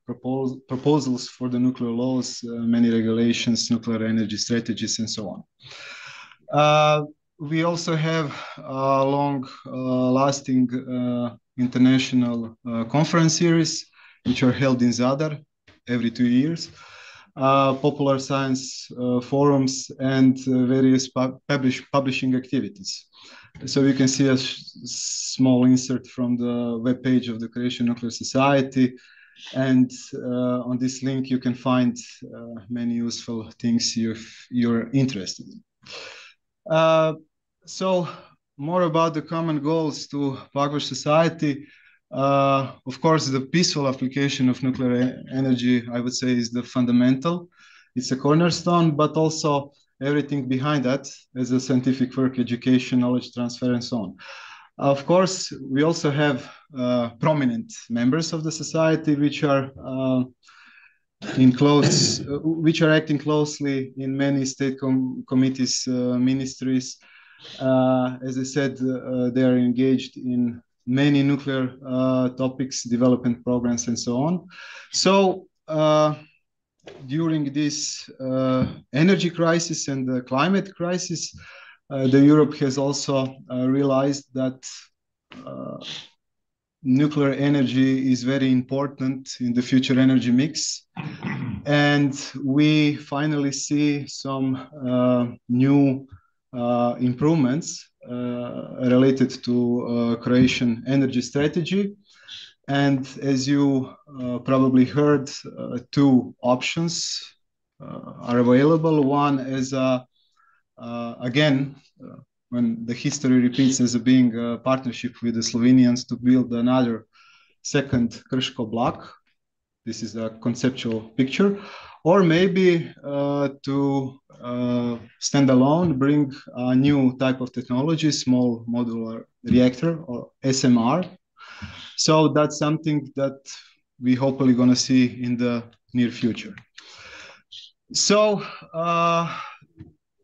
proposals for the nuclear laws, many regulations, nuclear energy strategies, and so on. We also have a long-lasting international conference series, which are held in Zadar every 2 years. Popular science forums and various publishing activities. So you can see a small insert from the webpage of the Croatian Nuclear Society. And on this link, you can find many useful things if you're interested in. So more about the common goals to Pagbash Society. Of course, the peaceful application of nuclear energy, I would say, is the fundamental. It's a cornerstone, but also everything behind that as a scientific work, education, knowledge transfer, and so on. Of course, we also have prominent members of the society which are acting closely in many state committees, ministries. As I said, they are engaged in many nuclear topics, development programs, and so on. So during this energy crisis and the climate crisis, the Europe has also realized that nuclear energy is very important in the future energy mix. And we finally see some new improvements related to Croatian energy strategy. And as you probably heard, 2 options are available. One is, again, when the history repeats, as being a partnership with the Slovenians to build another second Krško block. This is a conceptual picture. Or maybe to stand alone, bring a new type of technology, small modular reactor or SMR. So that's something that we hopefully going to see in the near future. So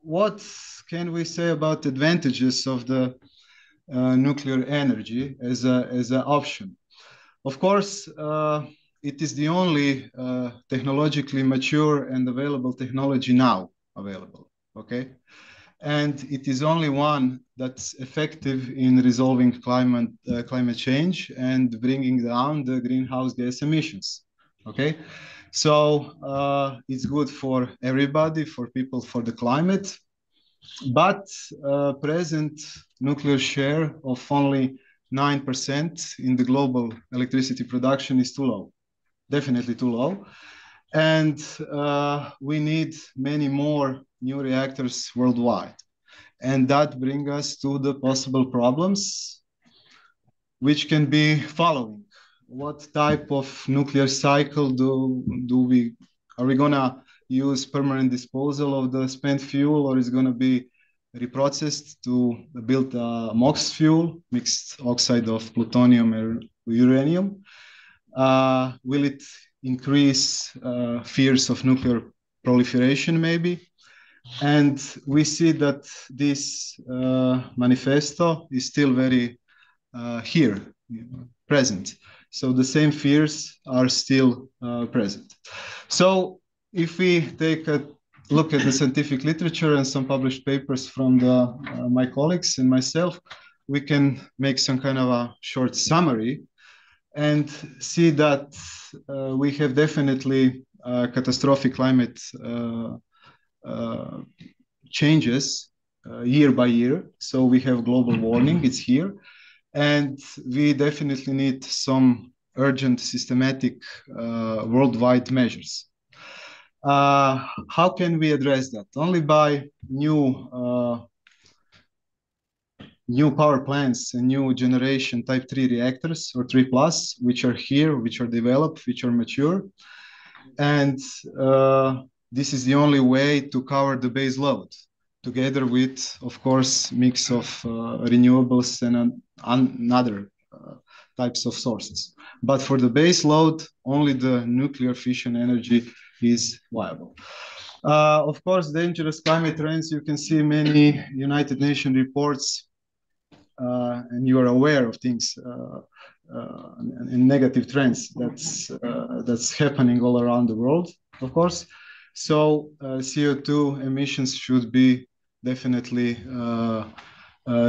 what can we say about the advantages of the nuclear energy as an option? Of course, it is the only technologically mature and available technology now available, okay? And it is only one that's effective in resolving climate change and bringing down the greenhouse gas emissions, okay? So it's good for everybody, for people, for the climate, but present nuclear share of only 9% in the global electricity production is too low, definitely too low. And we need many more new reactors worldwide. And that brings us to the possible problems, which can be following. What type of nuclear cycle are we gonna use permanent disposal of the spent fuel, or is it gonna be reprocessed to build a MOX fuel, mixed oxide of plutonium and uranium? Will it increase fears of nuclear proliferation maybe? And we see that this manifesto is still very here, present. So the same fears are still present. So if we take a look at the scientific literature and some published papers from my colleagues and myself, we can make some kind of a short summary and see that we have definitely catastrophic climate changes year by year. So we have global warming, it's here. And we definitely need some urgent systematic worldwide measures. How can we address that? Only by new power plants and new generation type 3 reactors or 3+, which are here, which are developed, which are mature. And this is the only way to cover the base load, together with, of course, mix of renewables and other types of sources. But for the base load, only the nuclear fission energy is viable. Of course, dangerous climate trends, you can see many United Nations reports, and you are aware of things and negative trends that's happening all around the world, of course. So CO2 emissions should be definitely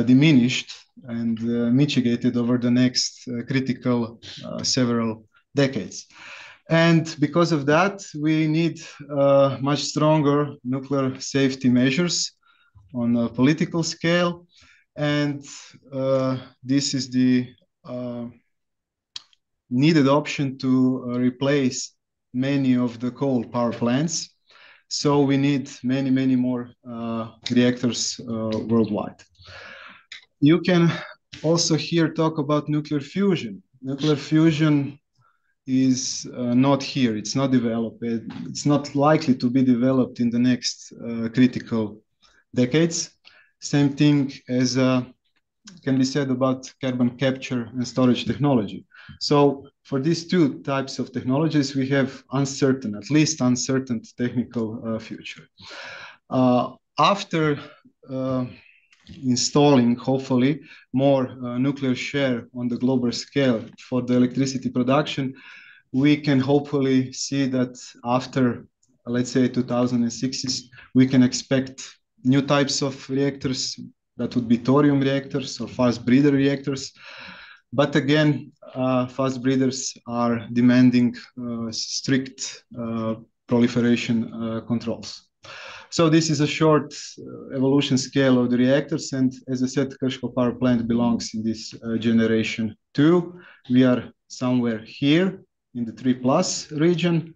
diminished and mitigated over the next critical several decades. And because of that, we need much stronger nuclear safety measures on a political scale. And this is the needed option to replace many of the coal power plants. So we need many, many more reactors worldwide. You can also here talk about nuclear fusion. Nuclear fusion is not here. It's not developed. It's not likely to be developed in the next critical decades. Same thing as can be said about carbon capture and storage technology. So for these two types of technologies, we have uncertain, at least uncertain technical future. After installing, hopefully, more nuclear share on the global scale for the electricity production, we can hopefully see that after, let's say, 2060s, we can expect new types of reactors. That would be thorium reactors or fast breeder reactors. But again, fast breeders are demanding strict proliferation controls. So this is a short evolution scale of the reactors. And as I said, Krško power plant belongs in this generation 2. We are somewhere here in the 3+ region.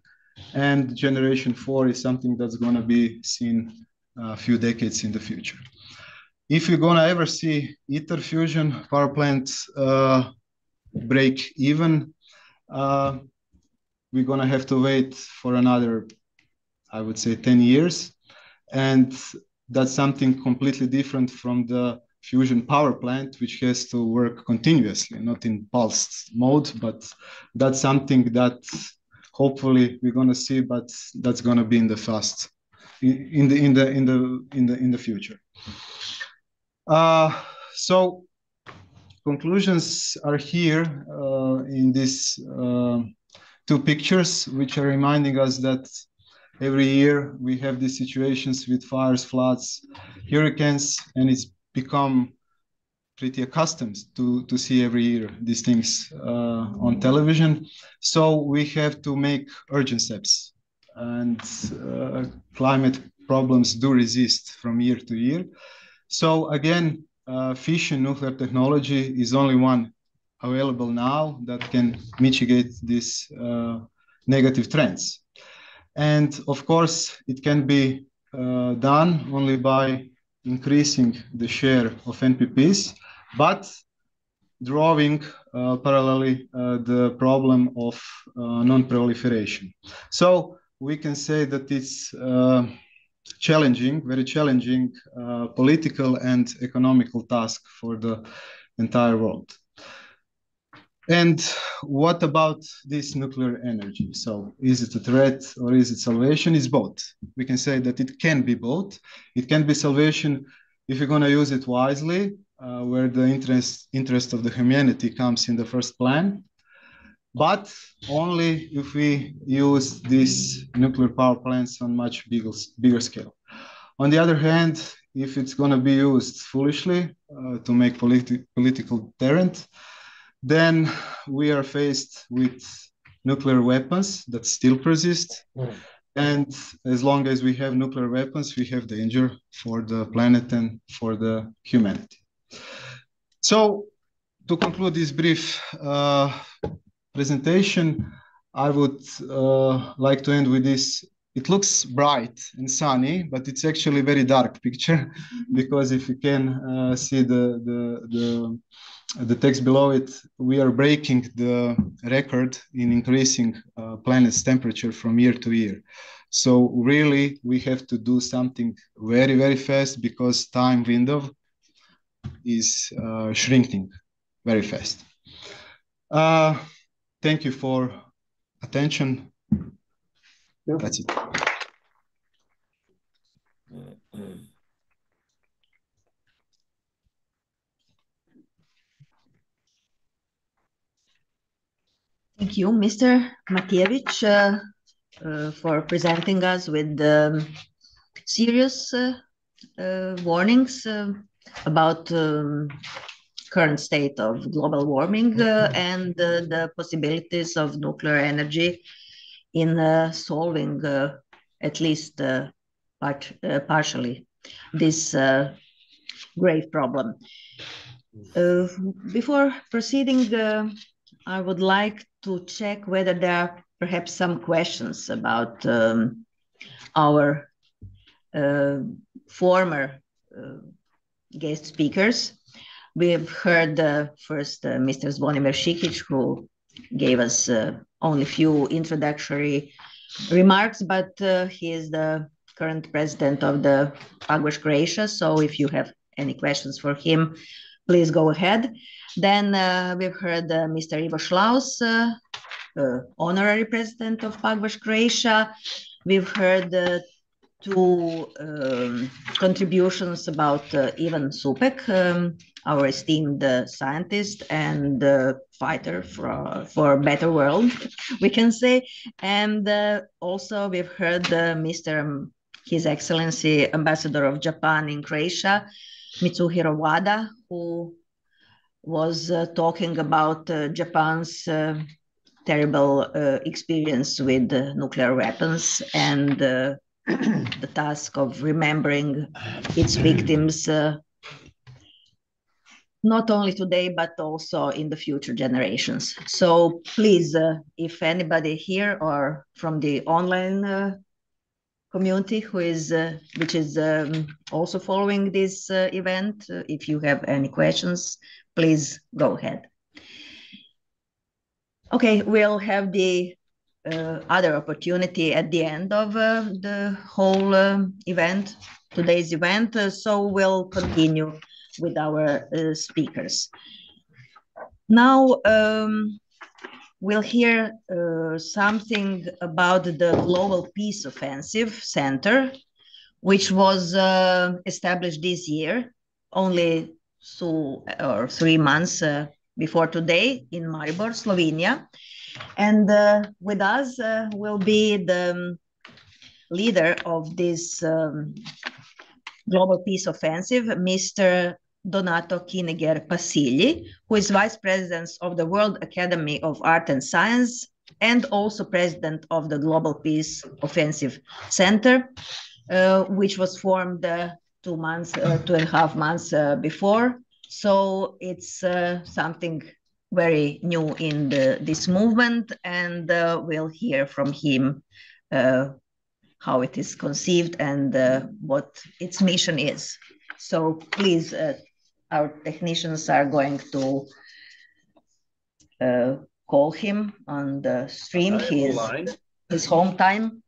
And generation 4 is something that's going to be seen a few decades in the future. If you're gonna ever see ITER fusion power plants break even, we're going to have to wait for another, I would say, 10 years. And that's something completely different from the fusion power plant, which has to work continuously, not in pulsed mode, but that's something that hopefully we're going to see, but that's going to be in the future. So conclusions are here in these two pictures, which are reminding us that every year we have these situations with fires, floods, hurricanes, and it's become pretty accustomed to see every year these things on television. So we have to make urgent steps, and climate problems do resist from year to year. So again, fission nuclear technology is only one available now that can mitigate these negative trends. And of course, it can be done only by increasing the share of NPPs, but drawing parallelly the problem of non-proliferation. So we can say that it's challenging, very challenging political and economical task for the entire world. And what about this nuclear energy? So is it a threat or is it salvation? It's both. We can say that it can be both. It can be salvation if you're going to use it wisely, where the interest of the humanity comes in the first plan, but only if we use these nuclear power plants on much bigger scale. On the other hand, if it's going to be used foolishly to make political deterrent, then we are faced with nuclear weapons that still persist. And as long as we have nuclear weapons, we have danger for the planet and for the humanity. So to conclude this brief presentation, I would like to end with this. It looks bright and sunny, but it's actually a very dark picture, because if you can see the text below it, we are breaking the record in increasing planet's temperature from year to year. So really, we have to do something very, very fast, because time window is shrinking very fast. Thank you for attention. That's it. Thank you, Mr. Matijevic, for presenting us with serious warnings about current state of global warming and the possibilities of nuclear energy in solving at least partially this grave problem. Before proceeding, I would like to check whether there are perhaps some questions about our former guest speakers. We have heard first Mr. Zvonimir Šikić, who gave us only few introductory remarks, but he is the current president of the Pagbaš Croatia. So if you have any questions for him, please go ahead. Then we've heard Mr. Ivo Šlaus, honorary president of Pagbaš Croatia. We've heard two contributions about Ivan Supek, our esteemed scientist and fighter for a better world, we can say. And also we've heard His Excellency Ambassador of Japan in Croatia, Mitsuhiro Wada, who was talking about Japan's terrible experience with nuclear weapons and the task of remembering its victims, not only today, but also in the future generations. So please, if anybody here or from the online community which is also following this event, if you have any questions, please go ahead. Okay, we'll have the other opportunity at the end of the whole event, today's event. So we'll continue with our speakers. Now we'll hear something about the Global Peace Offensive Center, which was established this year, only 3 months before today in Maribor, Slovenia. And with us will be the leader of this Global Peace Offensive, Mr. Donato Kineger Pasilli, who is Vice President of the World Academy of Art and Science and also President of the Global Peace Offensive Center, which was formed 2.5 months before. So it's something very new in this movement, and we'll hear from him how it is conceived and what its mission is. So please, our technicians are going to call him on the stream. His home time.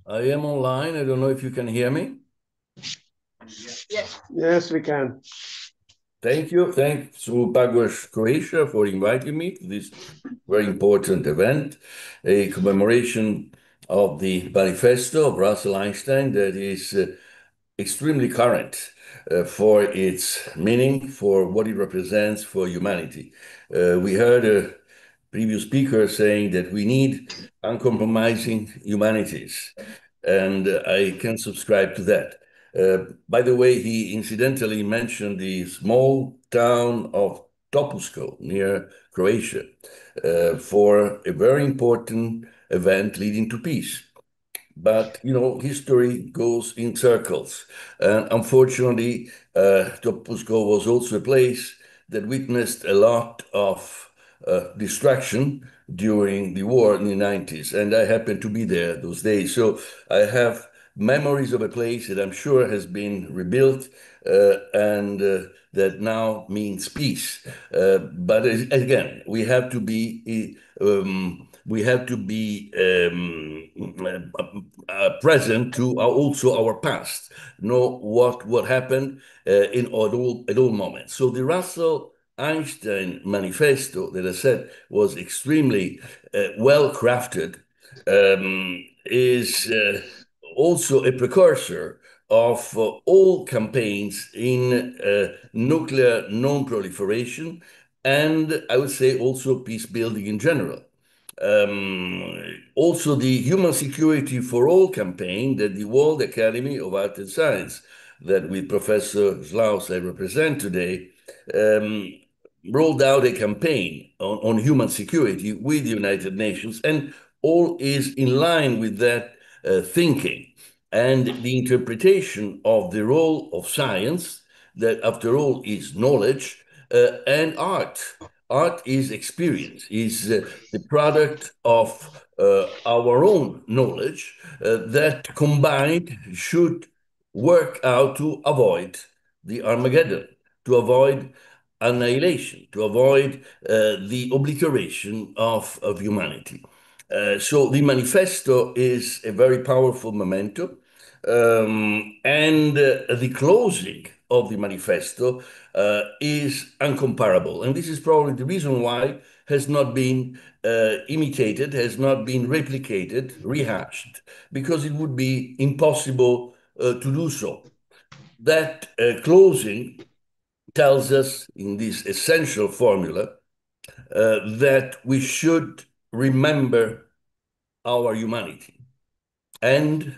I am online. I don't know if you can hear me. Yes, we can. Thank you. Thanks to Pagvash Croatia for inviting me to this very important event, a commemoration of the manifesto of Russell Einstein that is extremely current for its meaning, for what it represents for humanity. We heard a previous speaker saying that we need uncompromising humanities, and I can subscribe to that. By the way, he incidentally mentioned the small town of Topusko near Croatia for a very important event leading to peace. But, you know, history goes in circles. And unfortunately, Topusko was also a place that witnessed a lot of distraction during the war in the 90s. And I happened to be there those days. So I have memories of a place that I'm sure has been rebuilt and that now means peace. But again, we have to be present to also our past, know what happened at all moments. So the Russell Einstein manifesto that I said was extremely well crafted is also a precursor of all campaigns in nuclear non-proliferation, and I would say also peace building in general. Also the Human Security for All campaign that the World Academy of Art and Science, that with Professor Slaus I represent today, rolled out a campaign on human security with the United Nations, and all is in line with that thinking and the interpretation of the role of science, that after all is knowledge, and art. Art is experience, is the product of our own knowledge that combined should work out to avoid the Armageddon, to avoid annihilation, to avoid the obliteration of humanity. So the manifesto is a very powerful memento, and the closing of the manifesto is incomparable. And this is probably the reason why has not been imitated, has not been replicated, rehashed, because it would be impossible to do so. That closing tells us in this essential formula that we should remember our humanity, and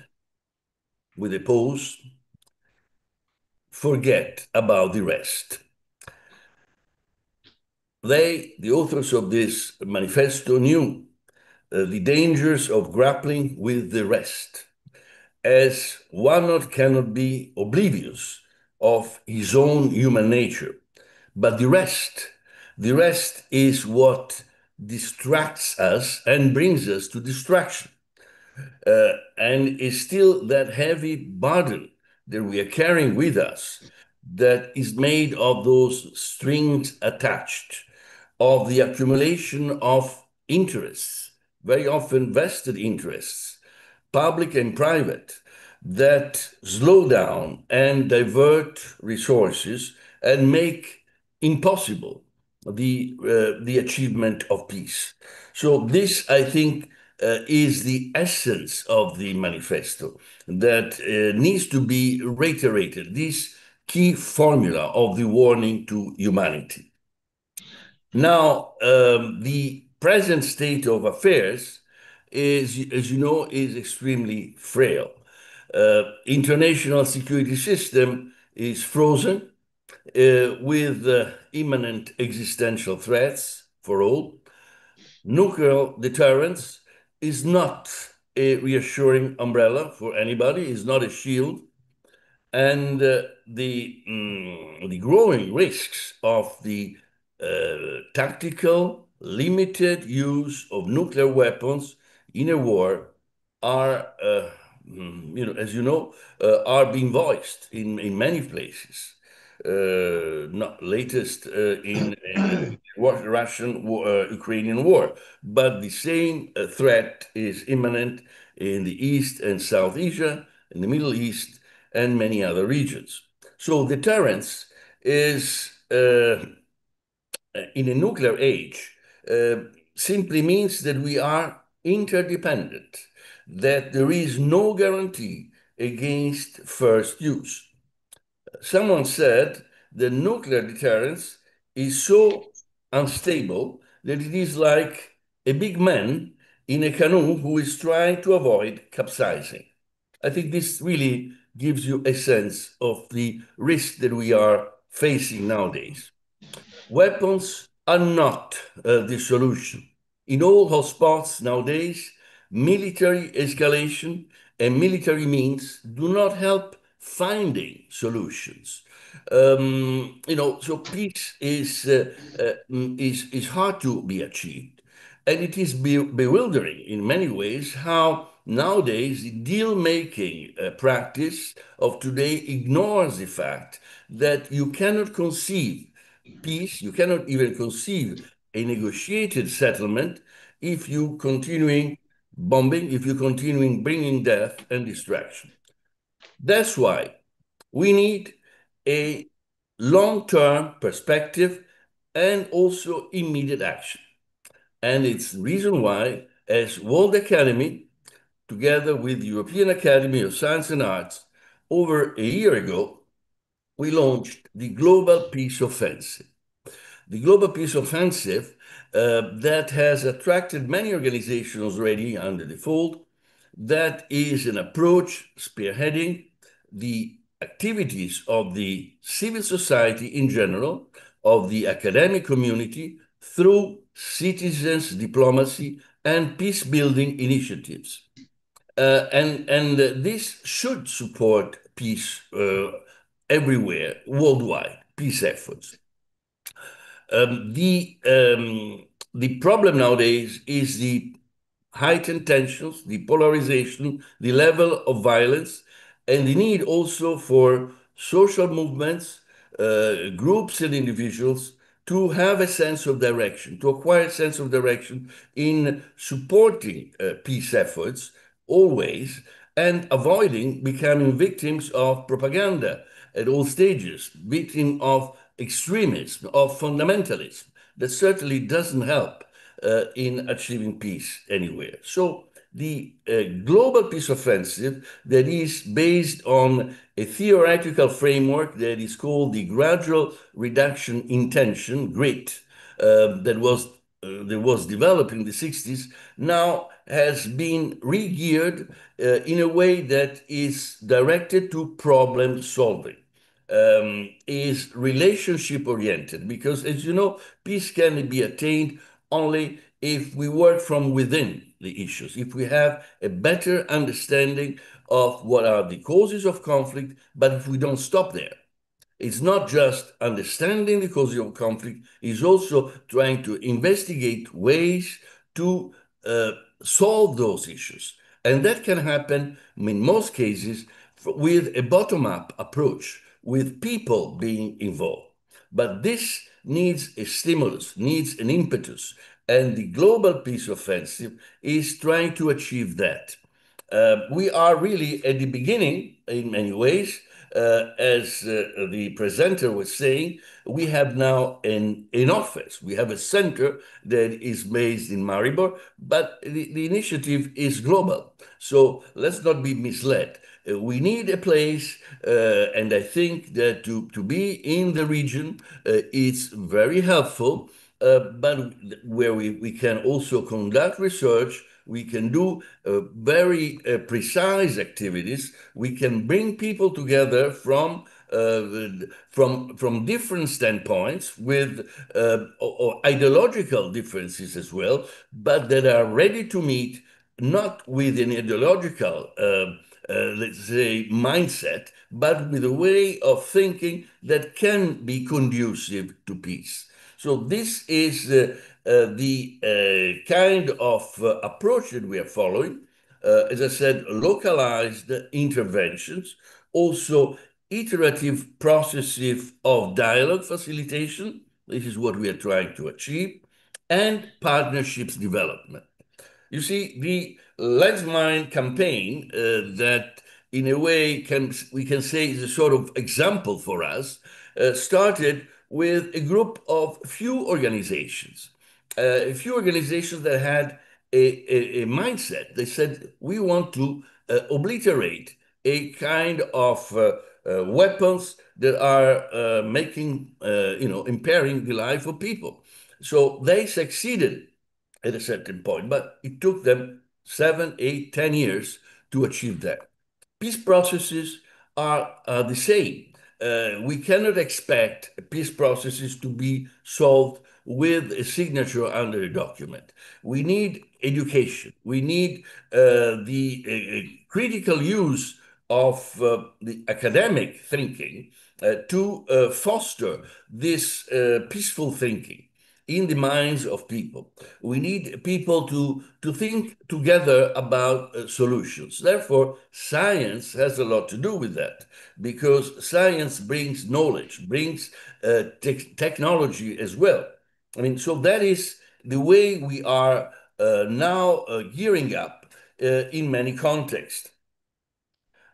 with a pause, forget about the rest. They, the authors of this manifesto, knew the dangers of grappling with the rest, as one cannot be oblivious of his own human nature. But the rest is what distracts us and brings us to distraction. And is still that heavy burden that we are carrying with us that is made of those strings attached, of the accumulation of interests very often vested interests, public and private, that slow down and divert resources and make impossible the achievement of peace. So this, I think, is the essence of the manifesto that needs to be reiterated, this key formula of the warning to humanity. Now, the present state of affairs is, as you know, is extremely frail. International security system is frozen with imminent existential threats for all. Nuclear deterrence is not a reassuring umbrella for anybody, is not a shield. And the growing risks of the tactical, limited use of nuclear weapons in a war are, as you know, are being voiced in many places. Not latest in Russian-Ukrainian war, but the same threat is imminent in the East and South Asia, in the Middle East, and many other regions. So deterrence is, in a nuclear age, simply means that we are interdependent, that there is no guarantee against first use. Someone said that nuclear deterrence is so unstable that it is like a big man in a canoe who is trying to avoid capsizing. I think this really gives you a sense of the risk that we are facing nowadays. Weapons are not the solution. In all hotspots nowadays, military escalation and military means do not help finding solutions. So peace is hard to be achieved, and it is bewildering in many ways how nowadays the deal-making practice of today ignores the fact that you cannot conceive peace, you cannot even conceive a negotiated settlement if you continuing bombing, if you continuing bringing death and destruction. That's why we need a long-term perspective and also immediate action. And it's the reason why, as World Academy, together with the European Academy of Science and Arts, over a year ago, we launched the Global Peace Offensive. The Global Peace Offensive that has attracted many organizations already under the fold, that is an approach spearheading the activities of the civil society in general, of the academic community, through citizens diplomacy and peace-building initiatives. And this should support peace everywhere, worldwide, peace efforts. The problem nowadays is the heightened tensions, the polarization, the level of violence, and the need also for social movements, groups and individuals to have a sense of direction, to acquire a sense of direction in supporting peace efforts always, and avoiding becoming victims of propaganda at all stages, victim of extremism, of fundamentalism that certainly doesn't help in achieving peace anywhere. So the Global Peace Offensive that is based on a theoretical framework that is called the Gradual Reduction in Tension, GRIT, that was developed in the 60s, now has been re-geared in a way that is directed to problem solving. Is relationship oriented, because as you know, peace can be attained only if we work from within the issues, if we have a better understanding of what are the causes of conflict, but if we don't stop there. It's not just understanding the causes of conflict, it's also trying to investigate ways to solve those issues. And that can happen in most cases with a bottom-up approach, with people being involved. But this needs a stimulus, needs an impetus, And the global peace offensive is trying to achieve that. We are really at the beginning in many ways. As the presenter was saying, we have now an office. We have a center that is based in Maribor, but the initiative is global. So let's not be misled. We need a place, and I think that to be in the region, it's very helpful, but where we can also conduct research, we can do very precise activities. We can bring people together from different standpoints with or ideological differences as well, but that are ready to meet not with an ideological let's say mindset, but with a way of thinking that can be conducive to peace. So this is the kind of approach that we are following. As I said, localized interventions, also iterative processes of dialogue facilitation. This is what we are trying to achieve, and partnerships development. You see, the Let's Mind campaign that in a way we can say is a sort of example for us, started with a group of a few organizations that had a mindset. They said, we want to obliterate a kind of weapons that are impairing the life of people. So they succeeded at a certain point, but it took them 7, 8, 10 years to achieve that. Peace processes are the same. We cannot expect peace processes to be solved with a signature under a document. We need education. We need the critical use of the academic thinking to foster this peaceful thinking in the minds of people. We need people to think together about solutions. Therefore, science has a lot to do with that, because science brings knowledge, brings technology as well. I mean, so that is the way we are now gearing up in many contexts.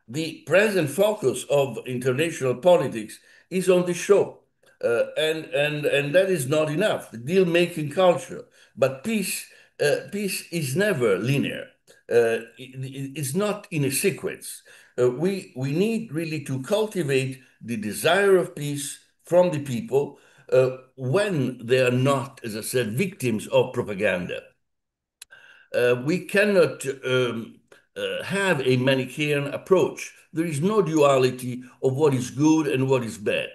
The present focus of international politics is on the show. And that is not enough. The deal-making culture, but peace is never linear. It's not in a sequence. We need really to cultivate the desire of peace from the people when they are not, as I said, victims of propaganda. We cannot have a Manichaean approach. There is no duality of what is good and what is bad.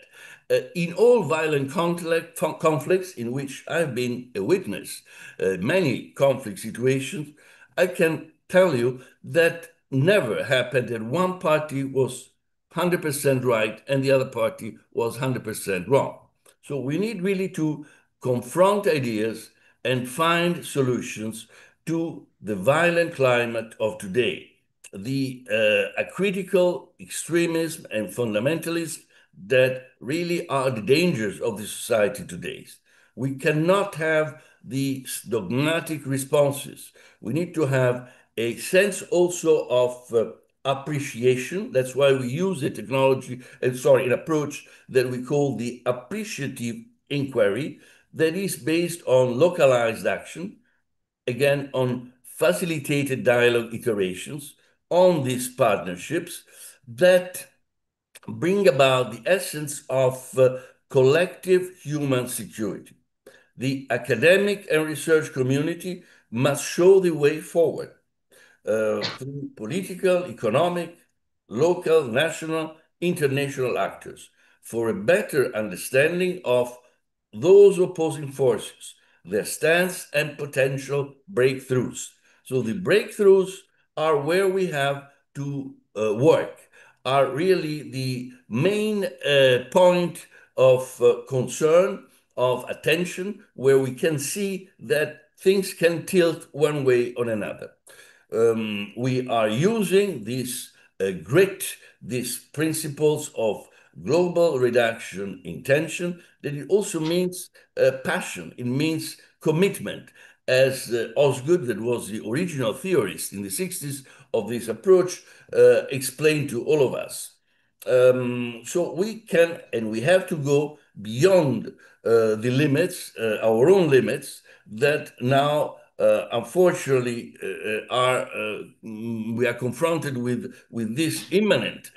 In all violent conflicts in which I've been a witness, many conflict situations, I can tell you that never happened that one party was 100% right and the other party was 100% wrong. So we need really to confront ideas and find solutions to the violent climate of today. The critical extremism and fundamentalism that really are the dangers of the society today. We cannot have these dogmatic responses. We need to have a sense also of appreciation. That's why we use a technology, an approach that we call the appreciative inquiry, that is based on localized action, again, on facilitated dialogue iterations, on these partnerships that bring about the essence of collective human security. The academic and research community must show the way forward through political, economic, local, national, international actors for a better understanding of those opposing forces, their stance and potential breakthroughs. So the breakthroughs are where we have to work, are really the main point of concern, of attention, where we can see that things can tilt one way or another. We are using this grit, these principles of global reduction in tension, that it also means passion. It means commitment, as Osgood, that was the original theorist in the 60s of this approach, explained to all of us. So we can and we have to go beyond the limits, our own limits, that now unfortunately we are confronted with this imminent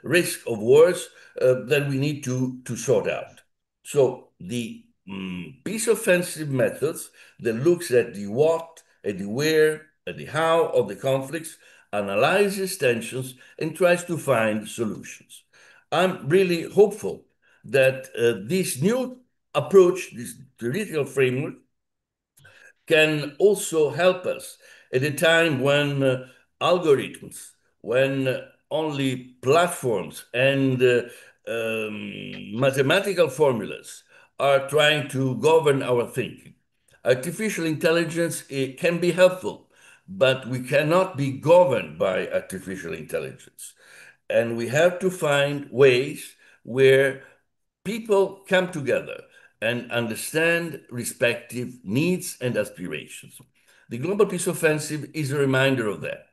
risk of wars that we need to sort out. So the peace offensive methods that looks at the what, at the where, at the how of the conflicts, analyzes tensions, and tries to find solutions. I'm really hopeful that this new approach, this theoretical framework, can also help us at a time when algorithms, when only platforms and mathematical formulas are trying to govern our thinking. Artificial intelligence, it can be helpful, but we cannot be governed by artificial intelligence. And we have to find ways where people come together and understand respective needs and aspirations. The Global Peace Offensive is a reminder of that.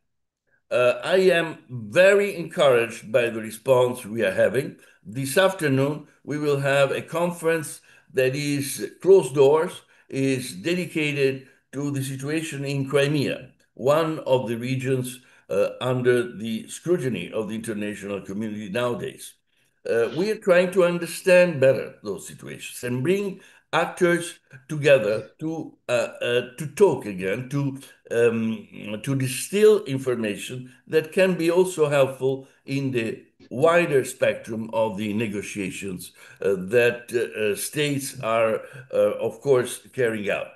I am very encouraged by the response we are having. This afternoon, we will have a conference that is closed doors, is dedicated to the situation in Crimea, one of the regions under the scrutiny of the international community nowadays. We are trying to understand better those situations and bring actors together to talk again, to distill information that can be also helpful in the wider spectrum of the negotiations that states are, of course, carrying out.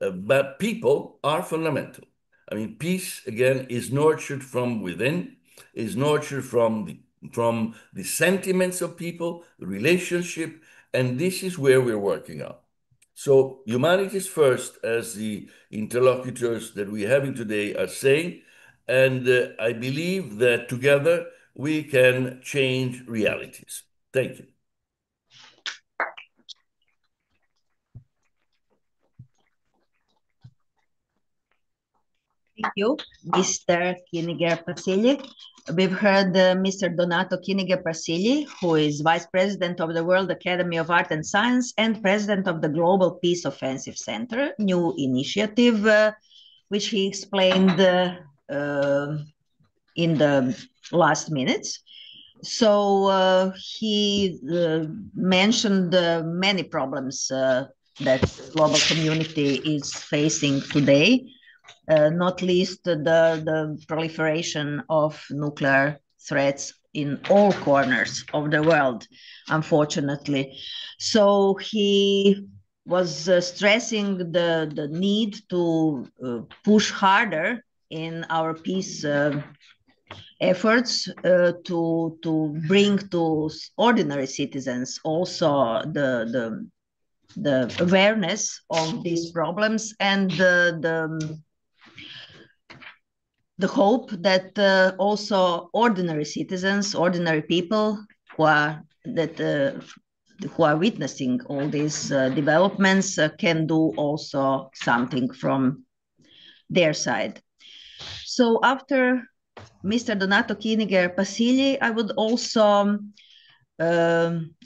But people are fundamental. I mean, peace, again, is nurtured from within, is nurtured from the sentiments of people, the relationship, and this is where we're working on. So humanities first, as the interlocutors that we're having today are saying, and I believe that together we can change realities. Thank you. Thank you, Mr. Kiniger-Pasili. We've heard Mr. Donato Kiniger-Pasili, who is Vice President of the World Academy of Art and Science and President of the Global Peace Offensive Center, new initiative, which he explained in the last minutes. So he mentioned many problems that the global community is facing today. Not least the proliferation of nuclear threats in all corners of the world, unfortunately. So he was stressing the need to push harder in our peace efforts to bring to ordinary citizens also the awareness of these problems and the hope that also ordinary citizens, ordinary people who are witnessing all these developments can do also something from their side. So after Mr. Donato Kiniger-Pasili, I would also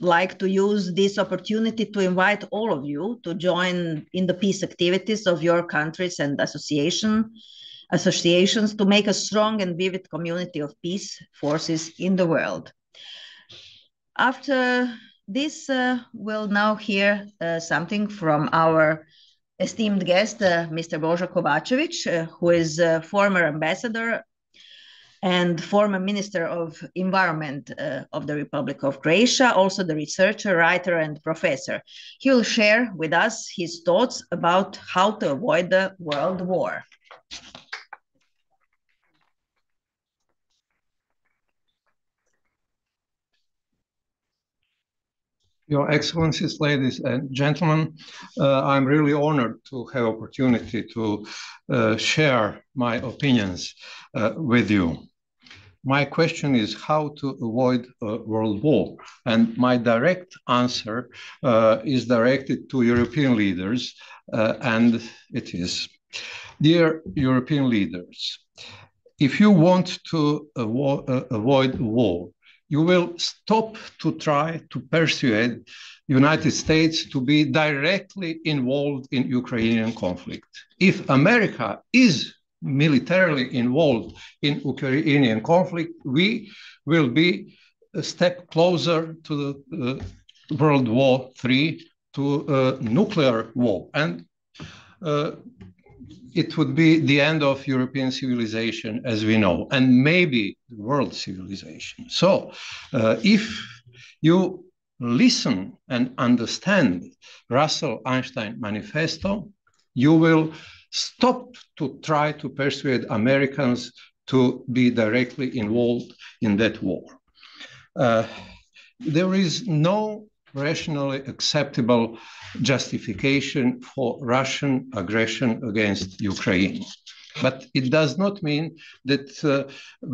like to use this opportunity to invite all of you to join in the peace activities of your countries and associations to make a strong and vivid community of peace forces in the world. After this, we'll now hear something from our esteemed guest, Mr. Božo Kovačević, who is a former ambassador and former Minister of Environment of the Republic of Croatia, also the researcher, writer, and professor. He will share with us his thoughts about how to avoid the world war. Your Excellencies, ladies and gentlemen, I'm really honored to have opportunity to share my opinions with you. my question is how to avoid a world war. And my direct answer is directed to European leaders, and it is, dear European leaders, if you want to avoid war, you will stop to try to persuade United States to be directly involved in Ukrainian conflict. If America is militarily involved in Ukrainian conflict, we will be a step closer to the World War III, to nuclear war. And it would be the end of European civilization as we know, and maybe world civilization. So if you listen and understand Russell-Einstein Manifesto, you will stop to try to persuade Americans to be directly involved in that war. There is no rationally acceptable justification for Russian aggression against Ukraine. But it does not mean that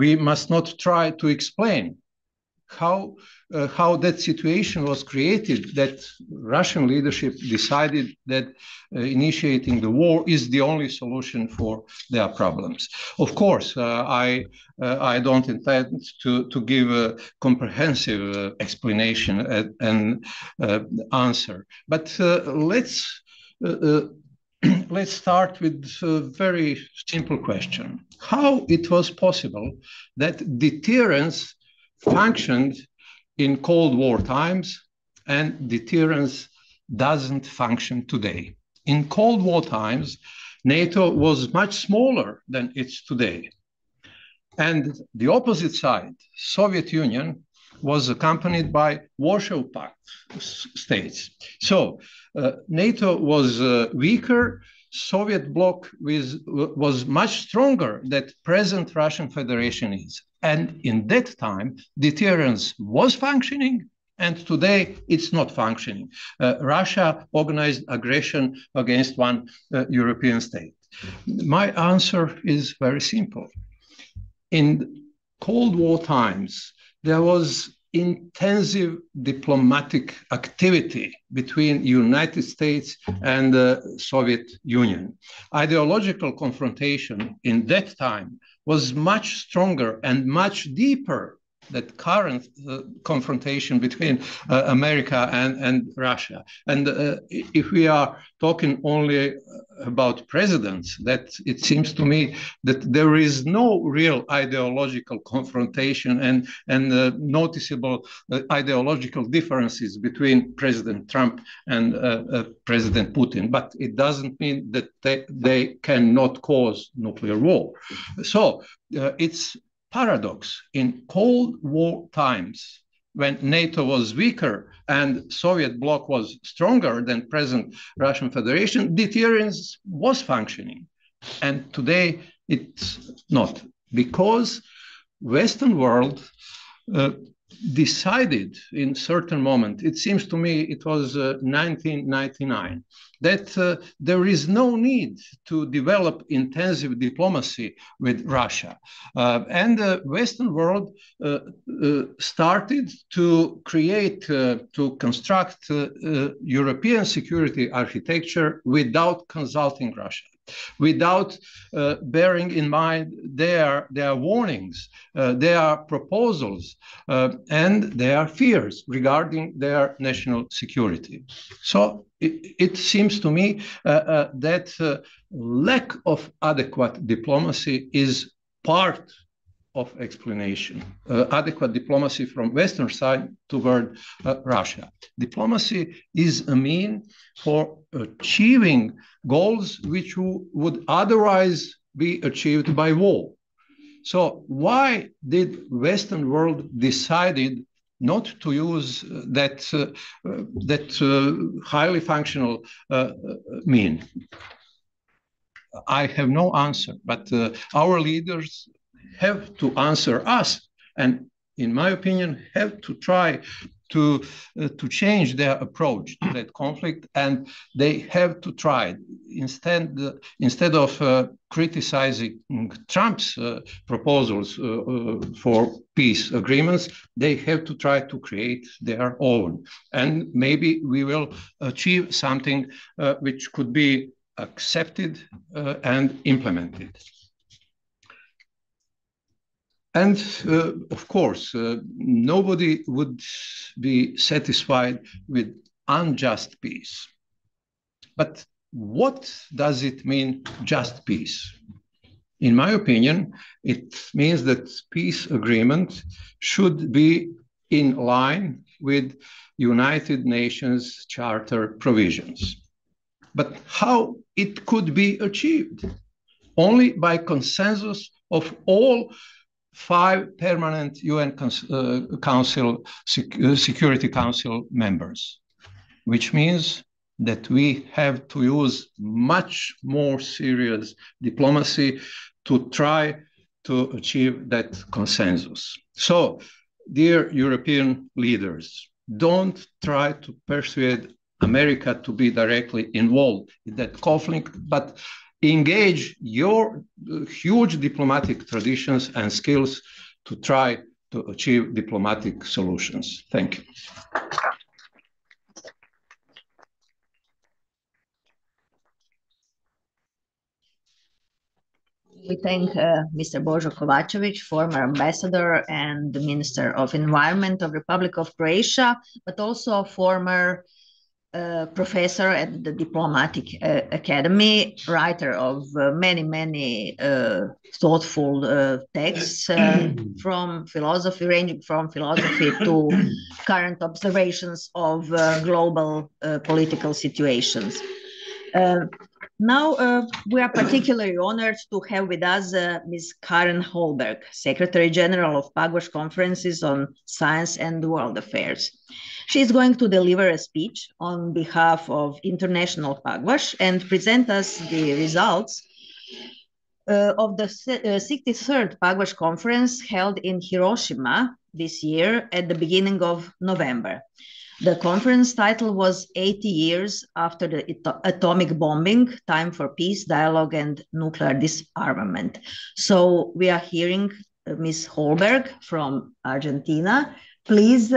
we must not try to explain how that situation was created, that Russian leadership decided that initiating the war is the only solution for their problems. Of course, I don't intend to give a comprehensive explanation and answer, but let's start with a very simple question. How it was possible that deterrence functioned in Cold War times and deterrence doesn't function today? In Cold War times, NATO was much smaller than it's today. And the opposite side, Soviet Union, was accompanied by Warsaw Pact states. So NATO was weaker, Soviet bloc was much stronger than present Russian Federation is. And in that time, deterrence was functioning, and today it's not functioning. Russia organized aggression against one European state. My answer is very simple. In Cold War times, there was intensive diplomatic activity between United States and the Soviet Union. Ideological confrontation in that time was much stronger and much deeper than current confrontation between America and Russia. And if we are talking only about presidents, that it seems to me that there is no real ideological confrontation and noticeable ideological differences between President Trump and President Putin. But it doesn't mean that they cannot cause nuclear war. So it's paradox. In Cold War times, when NATO was weaker and Soviet bloc was stronger than present Russian Federation, deterrence was functioning. And today it's not, because Western world decided in certain moment, it seems to me it was 1999, that there is no need to develop intensive diplomacy with Russia. And the Western world started to create, to construct European security architecture without consulting Russia, without bearing in mind their warnings, their proposals, and their fears regarding their national security. So it seems to me that lack of adequate diplomacy is part of explanation. Adequate diplomacy from Western side toward Russia. Diplomacy is a mean for achieving goals which would otherwise be achieved by war. So why did Western world decided not to use that highly functional mean? I have no answer, but our leaders have to answer us, and in my opinion, have to try to change their approach to that conflict, and they have to try instead of criticizing Trump's proposals for peace agreements. They have to try to create their own, and maybe we will achieve something which could be accepted and implemented. And of course, nobody would be satisfied with unjust peace. But what does it mean, just peace? In my opinion, it means that peace agreement should be in line with United Nations Charter provisions. But how it could be achieved? Only by consensus of all 5 permanent UN Security Council members, which means that we have to use much more serious diplomacy to try to achieve that consensus. So, dear European leaders, don't try to persuade America to be directly involved in that conflict, but engage your huge diplomatic traditions and skills to try to achieve diplomatic solutions. Thank you. We thank Mr. Božo Kovačević, former ambassador and the Minister of Environment of Republic of Croatia, but also former professor at the Diplomatic Academy, writer of many thoughtful texts from philosophy, ranging from philosophy to current observations of global political situations. Now, we are particularly honored to have with us Ms. Karen Holberg, Secretary General of Pugwash Conferences on Science and World Affairs. She is going to deliver a speech on behalf of International Pugwash and present us the results of the 63rd Pugwash Conference held in Hiroshima this year at the beginning of November. The conference title was 80 Years After the Atomic Bombing, Time for Peace, Dialogue and Nuclear Disarmament. So we are hearing Ms. Holberg from Argentina. Please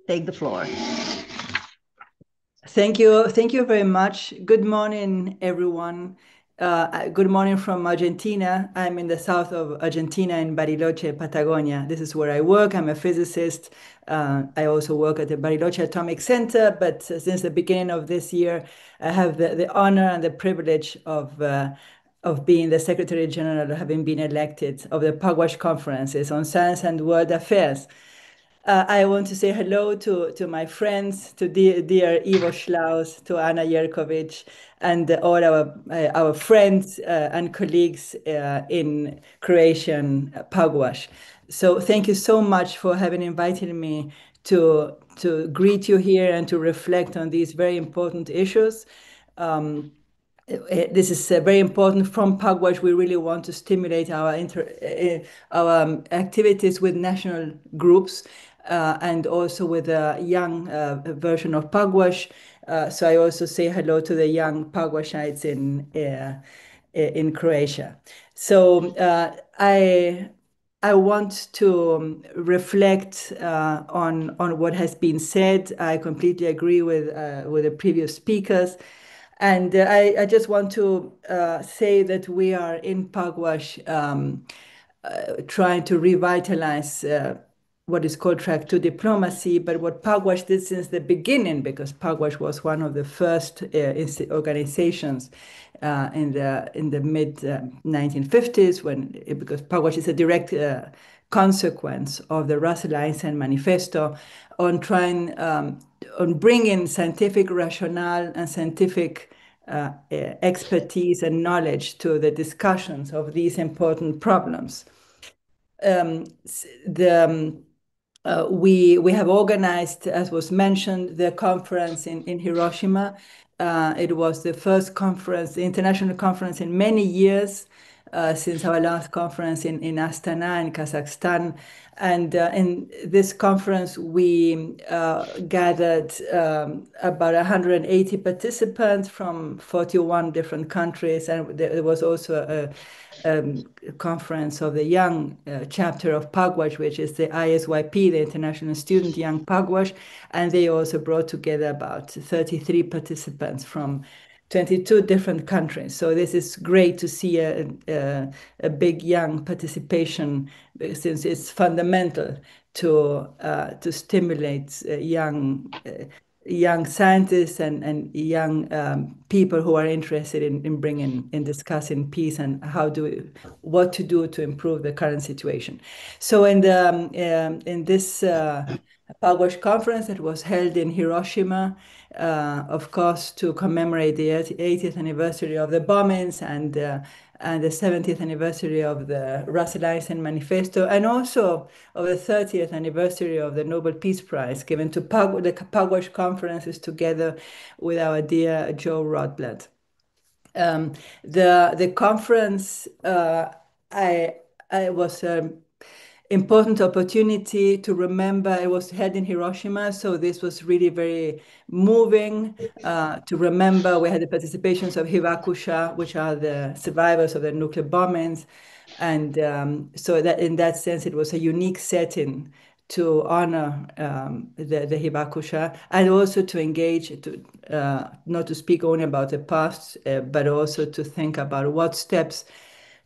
take the floor. Thank you. Thank you very much. Good morning, everyone. Good morning from Argentina. I'm in the south of Argentina in Bariloche, Patagonia. This is where I work. I'm a physicist. I also work at the Bariloche Atomic Center, but since the beginning of this year, I have the honor and the privilege of being the Secretary General, having been elected of the Pugwash Conferences on Science and World Affairs. I want to say hello to my friends, to dear Ivo Schlaus, to Anna Jerkovic, and all our friends and colleagues in Croatian Pugwash. So thank you so much for having invited me to greet you here and to reflect on these very important issues. This is very important. From Pugwash, we really want to stimulate our activities with national groups and also with a young version of Pugwash. So I also say hello to the young Pugwashites in Croatia. So I want to reflect on what has been said. I completely agree with the previous speakers. And I just want to say that we are in Pugwash trying to revitalize what is called Track 2 diplomacy, but what Pugwash did since the beginning, because Pugwash was one of the first organizations in the mid 1950s, because Pugwash is a direct consequence of the Russell-Einstein Manifesto on trying on bringing scientific rationale and scientific expertise and knowledge to the discussions of these important problems. We have organized, as was mentioned, the conference in Hiroshima. It was the first conference, the international conference in many years since our last conference in Astana in Kazakhstan. And in this conference, we gathered about 180 participants from 41 different countries. And there was also a conference of the young chapter of Pugwash, which is the ISYP, the International Student Young Pugwash. And they also brought together about 33 participants from 22 different countries. So this is great to see a big young participation, since it's fundamental to stimulate young scientists and young people who are interested in discussing peace and what to do to improve the current situation. So in this Pugwash conference that was held in Hiroshima, of course, to commemorate the 80th anniversary of the bombings and the 70th anniversary of the Russell Einstein Manifesto, and also of the 30th anniversary of the Nobel Peace Prize given to the Pugwash conferences together with our dear Joe Rodblat. The conference I was important opportunity to remember. It was held in Hiroshima, so this was really very moving to remember. We had the participations of Hibakusha, which are the survivors of the nuclear bombings, and so that in that sense, it was a unique setting to honor the Hibakusha, and also to engage, not to speak only about the past, but also to think about what steps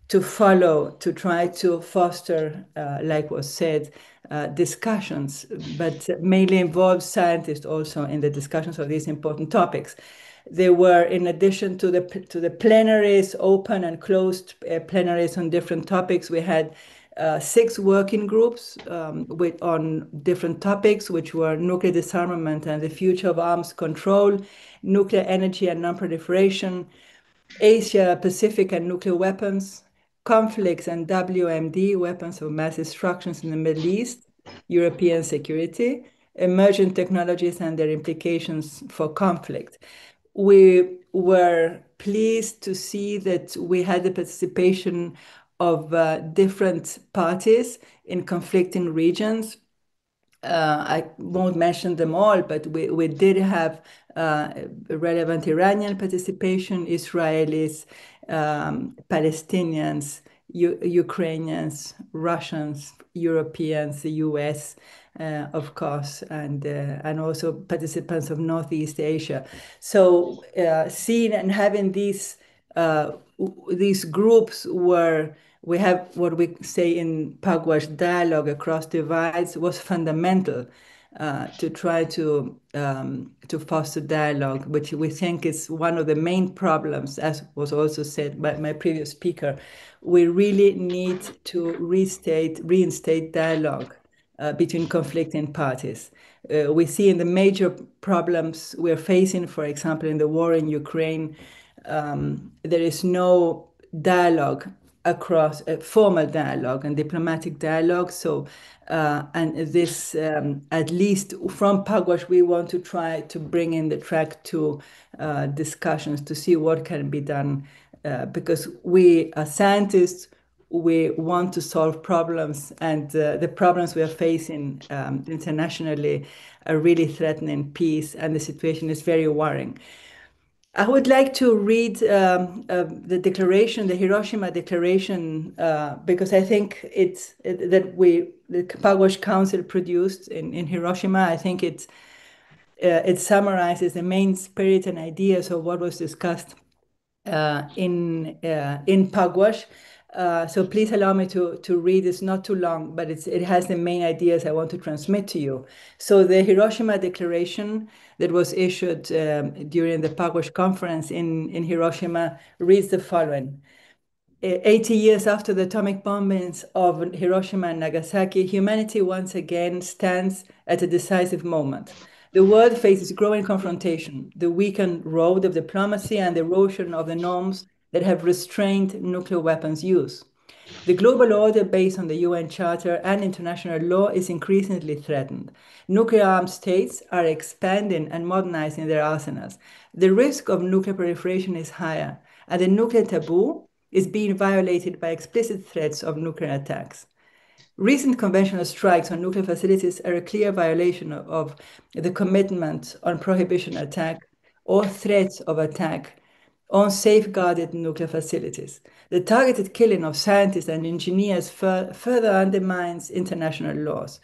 to follow to try to foster, like was said, discussions, but mainly involve scientists also in the discussions of these important topics. There were, in addition to the plenaries, open and closed plenaries on different topics, we had 6 working groups on different topics, which were nuclear disarmament and the future of arms control, nuclear energy and non-proliferation, Asia Pacific and nuclear weapons, conflicts and WMD, weapons of mass destruction in the Middle East, European security, emerging technologies and their implications for conflict. We were pleased to see that we had the participation of different parties in conflicting regions. I won't mention them all, but we did have relevant Iranian participation, Israelis, Palestinians, Ukrainians, Russians, Europeans, the US, of course, and also participants of Northeast Asia. So seeing and having these groups where we have what we say in Pugwash, dialogue across divides, was fundamental to try to foster dialogue, which we think is one of the main problems, as was also said by my previous speaker. We really need to reinstate dialogue between conflicting parties. We see in the major problems we're facing, for example, in the war in Ukraine, there is no dialogue across formal dialogue and diplomatic dialogue. So, and this, at least from Pugwash, we want to try to bring in the track to discussions to see what can be done, because we are scientists, we want to solve problems, and the problems we are facing internationally are really threatening peace, and the situation is very worrying. I would like to read the declaration, the Hiroshima Declaration, because I think the Pugwash Council produced in Hiroshima. I think it summarizes the main spirit and ideas of what was discussed in Pugwash. So please allow me to read. It's not too long, but it has the main ideas I want to transmit to you. So the Hiroshima Declaration that was issued during the Pugwash conference in Hiroshima reads the following. 80 years after the atomic bombings of Hiroshima and Nagasaki, humanity once again stands at a decisive moment. The world faces growing confrontation, the weakened road of diplomacy and the erosion of the norms that have restrained nuclear weapons use. The global order based on the UN Charter and international law is increasingly threatened. Nuclear-armed states are expanding and modernizing their arsenals. The risk of nuclear proliferation is higher, and the nuclear taboo is being violated by explicit threats of nuclear attacks. Recent conventional strikes on nuclear facilities are a clear violation of the commitment on prohibition attack or threats of attack on safeguarded nuclear facilities. The targeted killing of scientists and engineers further undermines international laws.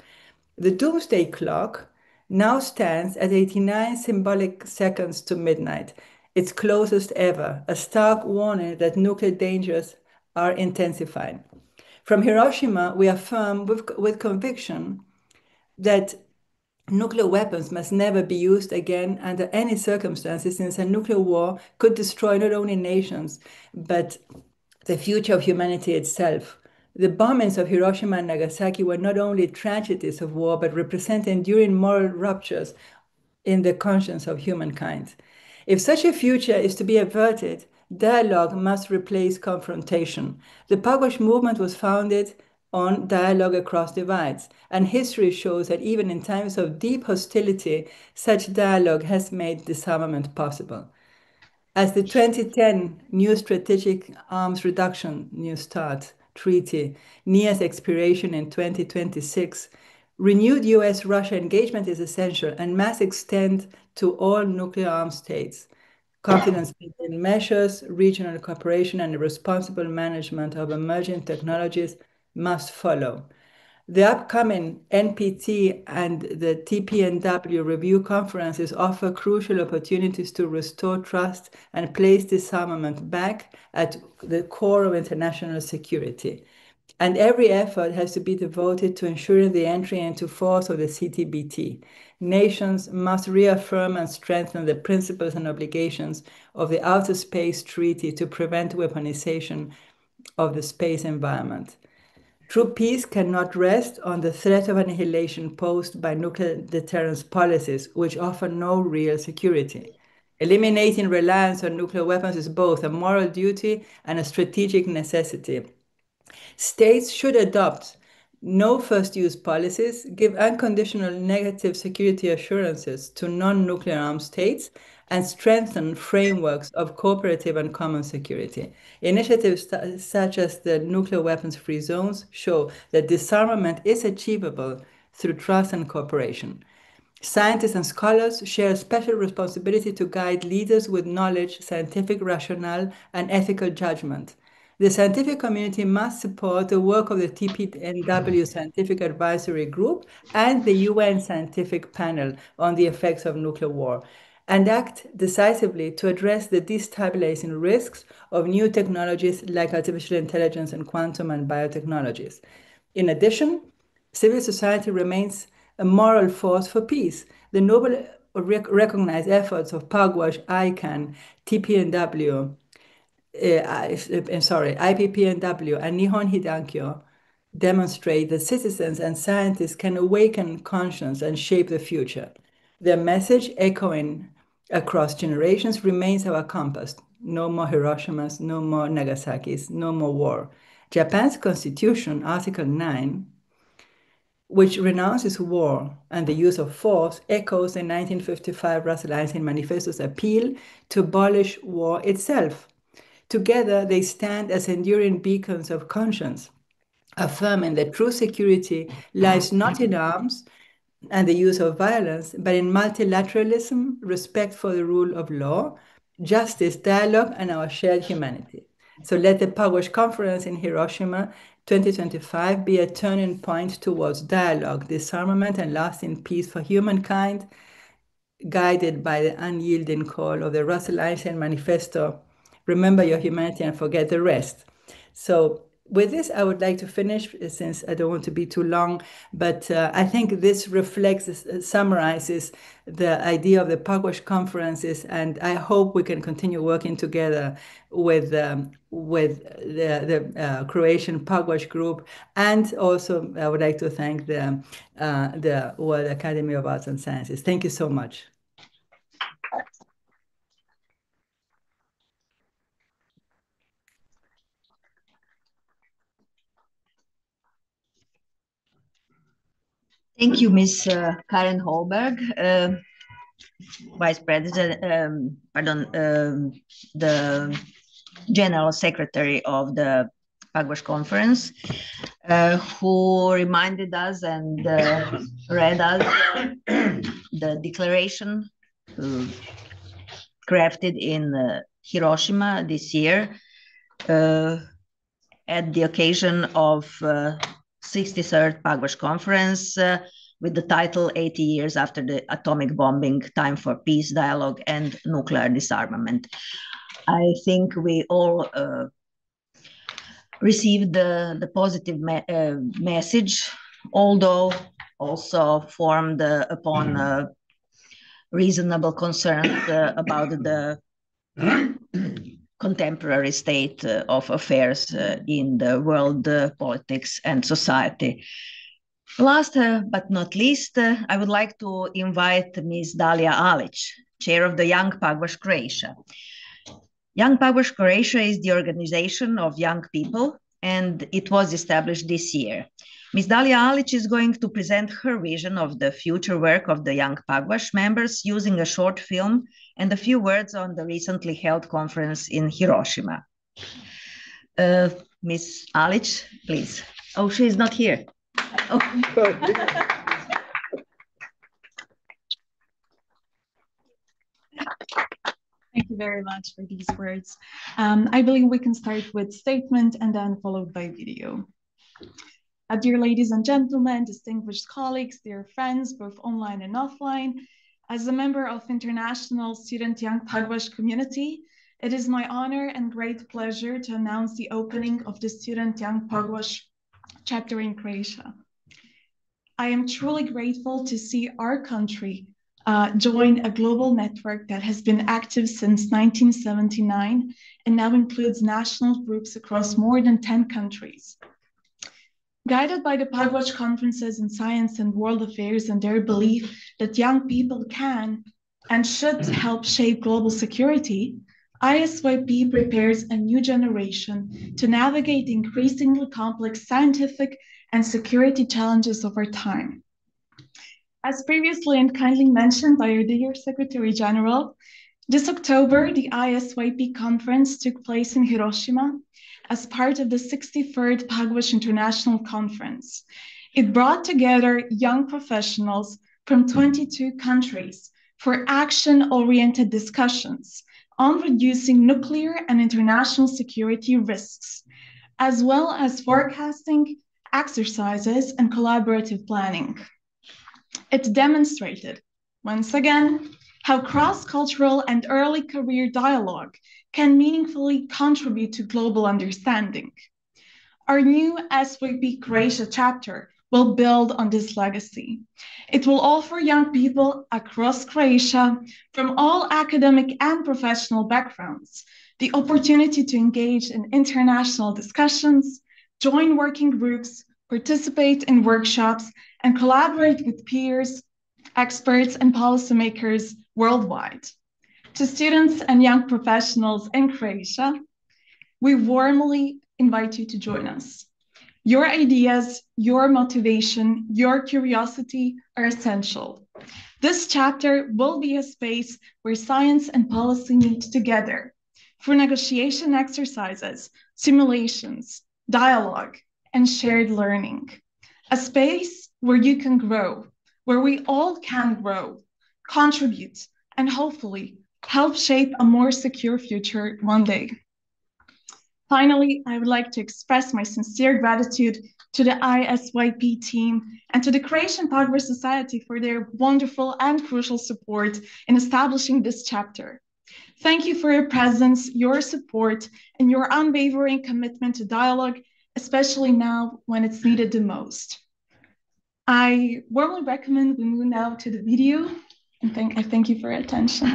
The doomsday clock now stands at 89 symbolic seconds to midnight, its closest ever, a stark warning that nuclear dangers are intensifying. From Hiroshima, we affirm with conviction that nuclear weapons must never be used again under any circumstances, since a nuclear war could destroy not only nations, but the future of humanity itself. The bombings of Hiroshima and Nagasaki were not only tragedies of war, but represent enduring moral ruptures in the conscience of humankind. If such a future is to be averted, dialogue must replace confrontation. The Pugwash movement was founded on dialogue across divides, and history shows that even in times of deep hostility, such dialogue has made disarmament possible. As the 2010 New Strategic Arms Reduction New START Treaty nears expiration in 2026, renewed US-Russia engagement is essential and must extend to all nuclear armed states. Confidence-building measures, regional cooperation, and responsible management of emerging technologies must follow. The upcoming NPT and the TPNW review conferences offer crucial opportunities to restore trust and place disarmament back at the core of international security. And every effort has to be devoted to ensuring the entry into force of the CTBT. Nations must reaffirm and strengthen the principles and obligations of the Outer Space Treaty to prevent weaponization of the space environment. True peace cannot rest on the threat of annihilation posed by nuclear deterrence policies, which offer no real security. Eliminating reliance on nuclear weapons is both a moral duty and a strategic necessity. States should adopt no first-use policies, give unconditional negative security assurances to non-nuclear armed states, and strengthen frameworks of cooperative and common security. Initiatives such as the nuclear weapons-free zones show that disarmament is achievable through trust and cooperation. Scientists and scholars share a special responsibility to guide leaders with knowledge, scientific rationale, and ethical judgment. The scientific community must support the work of the TPNW Scientific Advisory Group and the UN Scientific Panel on the effects of nuclear war, and act decisively to address the destabilizing risks of new technologies like artificial intelligence and quantum and biotechnologies. In addition, civil society remains a moral force for peace. The noble recognized efforts of Pugwash, ICANN, TPNW, IPPNW, and Nihon Hidankyo demonstrate that citizens and scientists can awaken conscience and shape the future. Their message, echoing across generations, remains our compass. No more Hiroshimas, no more Nagasakis, no more war. Japan's constitution, Article 9, which renounces war and the use of force, echoes the 1955 Russell Einstein Manifesto's appeal to abolish war itself. Together, they stand as enduring beacons of conscience, affirming that true security lies not in arms and the use of violence, but in multilateralism, respect for the rule of law, justice, dialogue, and our shared humanity. So let the Pugwash Conference in Hiroshima 2025 be a turning point towards dialogue, disarmament, and lasting peace for humankind, guided by the unyielding call of the Russell Einstein Manifesto, remember your humanity and forget the rest. So with this, I would like to finish, since I don't want to be too long, but I think this reflects, summarizes the idea of the Pugwash conferences, and I hope we can continue working together with the Croatian Pugwash group, and also I would like to thank the World Academy of Arts and Sciences. Thank you so much. Thank you, Ms. Karen Holberg, Vice President, the General Secretary of the Pugwash Conference, who reminded us and read us the declaration crafted in Hiroshima this year at the occasion of 63rd Pugwash Conference with the title 80 Years After the Atomic Bombing, Time for Peace, Dialogue and Nuclear Disarmament. I think we all received the positive message, although also formed upon reasonable concerns about the contemporary state of affairs in the world politics and society. Last but not least, I would like to invite Ms. Dalia Alic, Chair of the Young Pugwash Croatia. Young Pugwash Croatia is the organization of young people, and it was established this year. Ms. Dalia Alic is going to present her vision of the future work of the Young Pugwash members using a short film and a few words on the recently held conference in Hiroshima. Ms. Alic, please. Oh, she is not here. Oh. Thank you very much for these words. I believe we can start with statement and then followed by video. Dear ladies and gentlemen, distinguished colleagues, dear friends, both online and offline, as a member of International Student Young Pugwash community, it is my honor and great pleasure to announce the opening of the Student Young Pugwash chapter in Croatia. I am truly grateful to see our country join a global network that has been active since 1979 and now includes national groups across more than 10 countries. Guided by the Pugwash conferences in science and world affairs and their belief that young people can and should help shape global security, ISYP prepares a new generation to navigate the increasingly complex scientific and security challenges of our time. As previously and kindly mentioned by our dear Secretary General, this October, the ISYP conference took place in Hiroshima as part of the 63rd Pugwash International Conference. It brought together young professionals from 22 countries for action-oriented discussions on reducing nuclear and international security risks, as well as forecasting, exercises, and collaborative planning. It demonstrated, once again, how cross-cultural and early career dialogue can meaningfully contribute to global understanding. Our new SYP Croatia chapter will build on this legacy. It will offer young people across Croatia from all academic and professional backgrounds the opportunity to engage in international discussions, join working groups, participate in workshops, and collaborate with peers, experts, and policymakers worldwide. To students and young professionals in Croatia, we warmly invite you to join us. Your ideas, your motivation, your curiosity are essential. This chapter will be a space where science and policy meet together for negotiation exercises, simulations, dialogue, and shared learning. A space where you can grow, where we all can grow, contribute, and hopefully help shape a more secure future one day. Finally, I would like to express my sincere gratitude to the ISYP team and to the Croatian Pugwash Society for their wonderful and crucial support in establishing this chapter. Thank you for your presence, your support, and your unwavering commitment to dialogue, especially now when it's needed the most. I warmly recommend we move now to the video, and I thank you for your attention.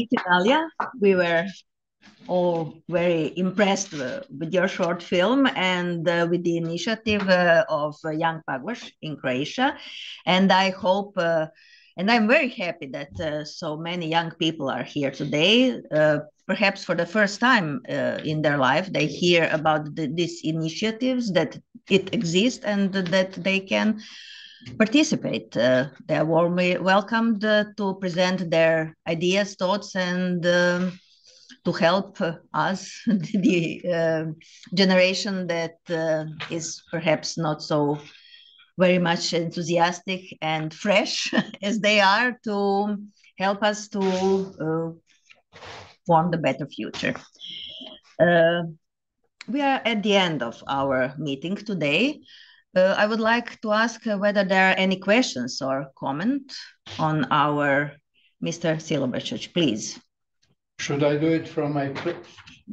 Thank you, Dalia. We were all very impressed with your short film and with the initiative of Young Pagvash in Croatia. And I hope, and I'm very happy that so many young people are here today. Perhaps for the first time in their life, they hear about these initiatives, that it exists and that they can participate. They are warmly welcomed to present their ideas, thoughts, and to help us, the generation that is perhaps not so very much enthusiastic and fresh as they are, to help us to form the better future. We are at the end of our meeting today. I would like to ask whether there are any questions or comment on our Mr. Silobrčić, please. Should I do it from my...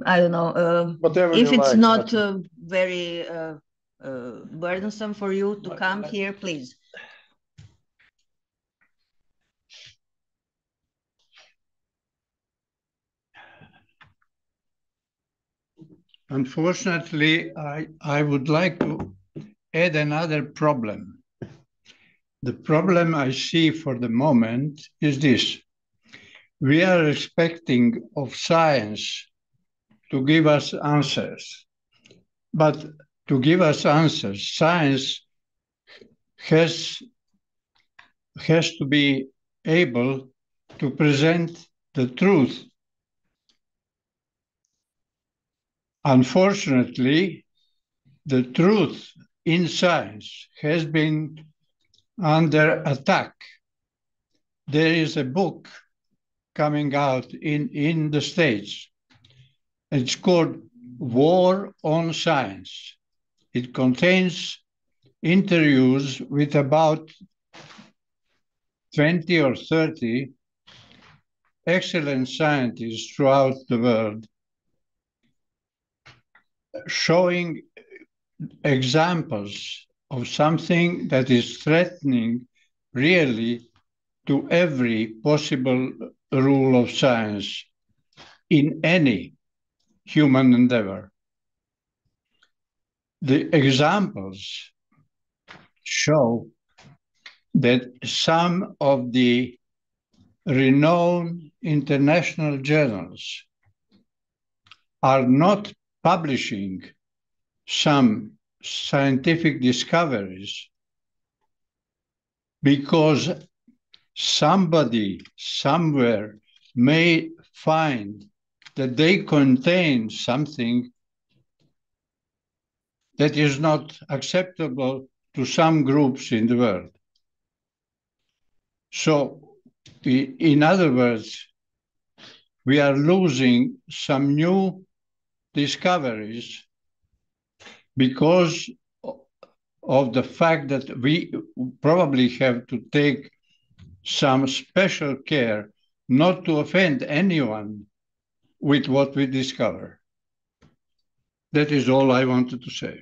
I don't know. Whatever if you it's like, not very burdensome for you to come here, please. Unfortunately, I would like to add another problem. The problem I see for the moment is this. We are expecting of science to give us answers. But to give us answers, science has to be able to present the truth. Unfortunately, the truth in science has been under attack. There is a book coming out in the States. It's called War on Science. It contains interviews with about 20 or 30 excellent scientists throughout the world, showing examples of something that is threatening really to every possible rule of science in any human endeavor. The examples show that some of the renowned international journals are not publishing some scientific discoveries because somebody somewhere may find that they contain something that is not acceptable to some groups in the world. So, in other words, we are losing some new discoveries because of the fact that we probably have to take some special care not to offend anyone with what we discover. That is all I wanted to say.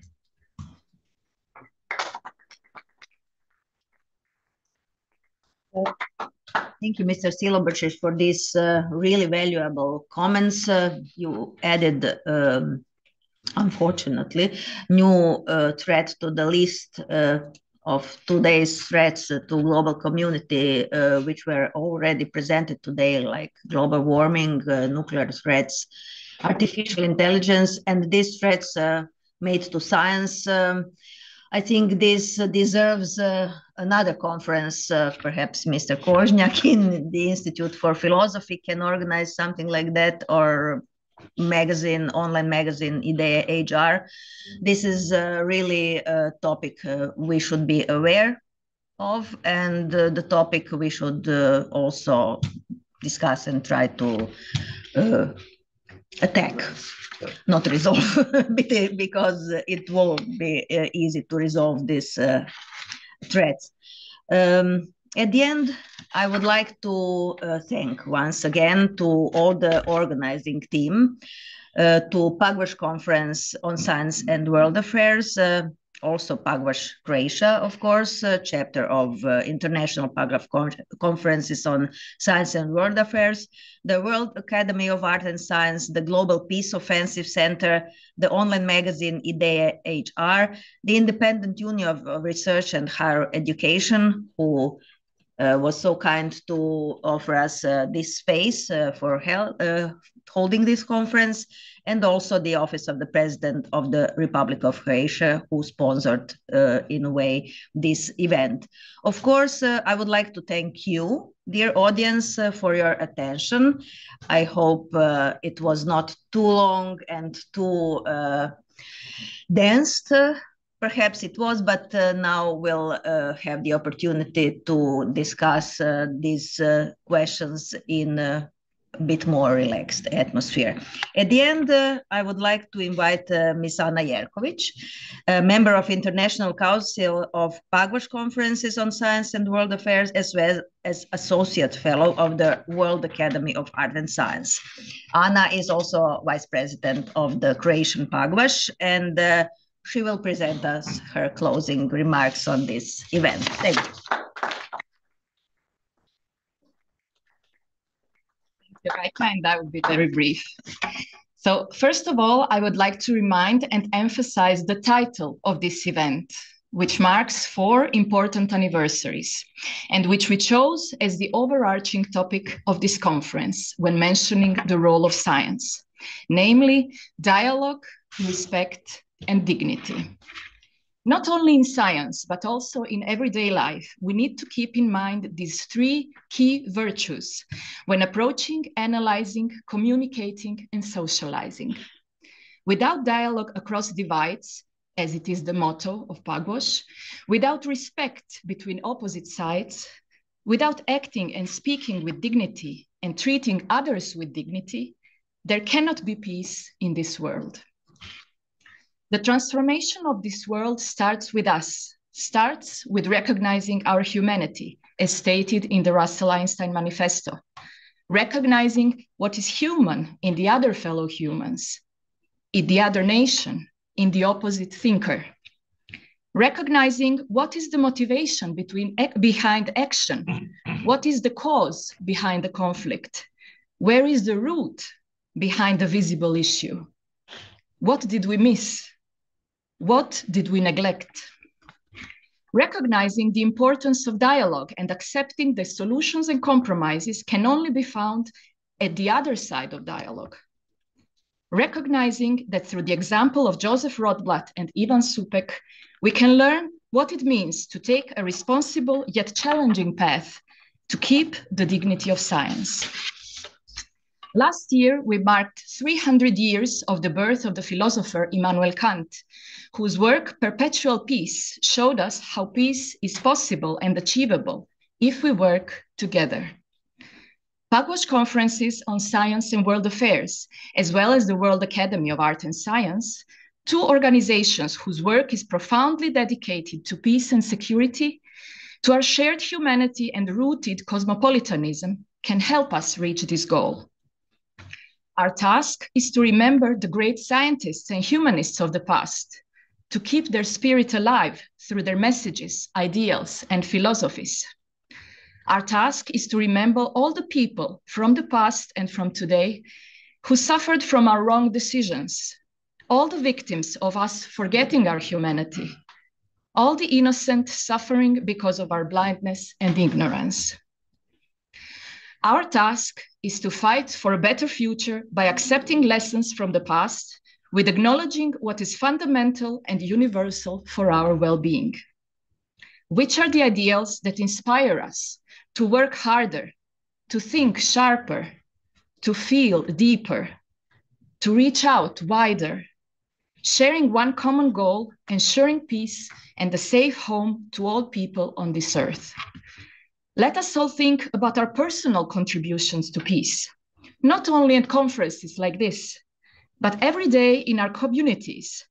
Thank you, Mr. Silobrčić, for these really valuable comments. You added, unfortunately, new threat to the list of today's threats to global community, which were already presented today, like global warming, nuclear threats, artificial intelligence, and these threats made to science. I think this deserves another conference. Perhaps Mr. Kožnjak in the Institute for Philosophy can organize something like that, or magazine, online magazine, Ideje HR. This is really a topic we should be aware of, and the topic we should also discuss and try to attack, not resolve, because it will be easy to resolve these threats. At the end, I would like to thank once again to all the organizing team, to Pagvash Conference on Science and World Affairs, also Pagvash Croatia, of course, chapter of International Pagvash Conferences on Science and World Affairs, the World Academy of Art and Science, the Global Peace Offensive Center, the online magazine IDEA HR, the Independent Union of Research and Higher Education, who was so kind to offer us this space for holding this conference, and also the Office of the President of the Republic of Croatia, who sponsored, in a way, this event. Of course, I would like to thank you, dear audience, for your attention. I hope it was not too long and too dense. Perhaps it was, but now we'll have the opportunity to discuss these questions in a bit more relaxed atmosphere. At the end, I would like to invite Ms. Anna Jerkovic, a member of International Council of Pagvash Conferences on Science and World Affairs, as well as Associate Fellow of the World Academy of Art and Science. Anna is also Vice President of the Croatian Pagvash, and she will present us her closing remarks on this event. Thank you. And I will be very brief. So first of all, I would like to remind and emphasize the title of this event, which marks 4 important anniversaries, and which we chose as the overarching topic of this conference when mentioning the role of science, namely dialogue, respect, and dignity. Not only in science, but also in everyday life, we need to keep in mind these 3 key virtues when approaching, analyzing, communicating, and socializing. Without dialogue across divides, as it is the motto of Pagvash, without respect between opposite sides, without acting and speaking with dignity and treating others with dignity, there cannot be peace in this world. The transformation of this world starts with us, starts with recognizing our humanity, as stated in the Russell Einstein Manifesto, recognizing what is human in the other fellow humans, in the other nation, in the opposite thinker, recognizing what is the motivation behind action, what is the cause behind the conflict, where is the root behind the visible issue, what did we miss? What did we neglect? Recognizing the importance of dialogue and accepting the solutions and compromises can only be found at the other side of dialogue. Recognizing that through the example of Joseph Rotblat and Ivan Supek, we can learn what it means to take a responsible yet challenging path to keep the dignity of science. Last year, we marked 300 years of the birth of the philosopher Immanuel Kant, whose work, Perpetual Peace, showed us how peace is possible and achievable if we work together. Pagvash Conferences on Science and World Affairs, as well as the World Academy of Art and Science, 2 organizations whose work is profoundly dedicated to peace and security, to our shared humanity and rooted cosmopolitanism, can help us reach this goal. Our task is to remember the great scientists and humanists of the past, to keep their spirit alive through their messages, ideals, and philosophies. Our task is to remember all the people from the past and from today who suffered from our wrong decisions, all the victims of us forgetting our humanity, all the innocent suffering because of our blindness and ignorance. Our task is to fight for a better future by accepting lessons from the past, with acknowledging what is fundamental and universal for our well-being. Which are the ideals that inspire us to work harder, to think sharper, to feel deeper, to reach out wider, sharing one common goal, ensuring peace and a safe home to all people on this earth. Let us all think about our personal contributions to peace, not only at conferences like this, but every day in our communities,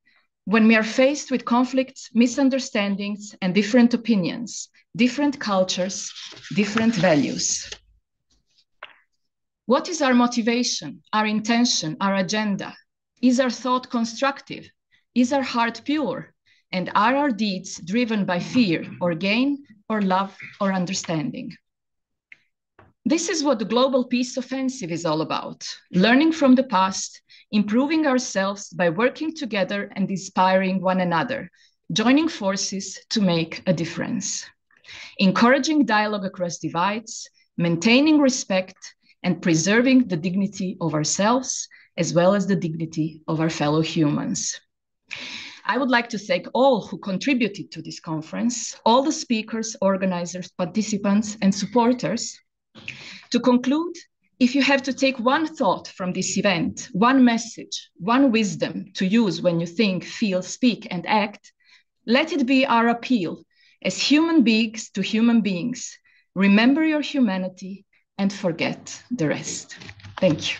when we are faced with conflicts, misunderstandings, and different opinions, different cultures, different values. What is our motivation, our intention, our agenda? Is our thought constructive? Is our heart pure? And are our deeds driven by fear or gain or love or understanding? This is what the Global Peace Offensive is all about, learning from the past, improving ourselves by working together and inspiring one another, joining forces to make a difference, encouraging dialogue across divides, maintaining respect, and preserving the dignity of ourselves, as well as the dignity of our fellow humans. I would like to thank all who contributed to this conference, all the speakers, organizers, participants, and supporters. To conclude, if you have to take one thought from this event, one message, one wisdom to use when you think, feel, speak, and act, let it be our appeal as human beings to human beings. Remember your humanity and forget the rest. Thank you.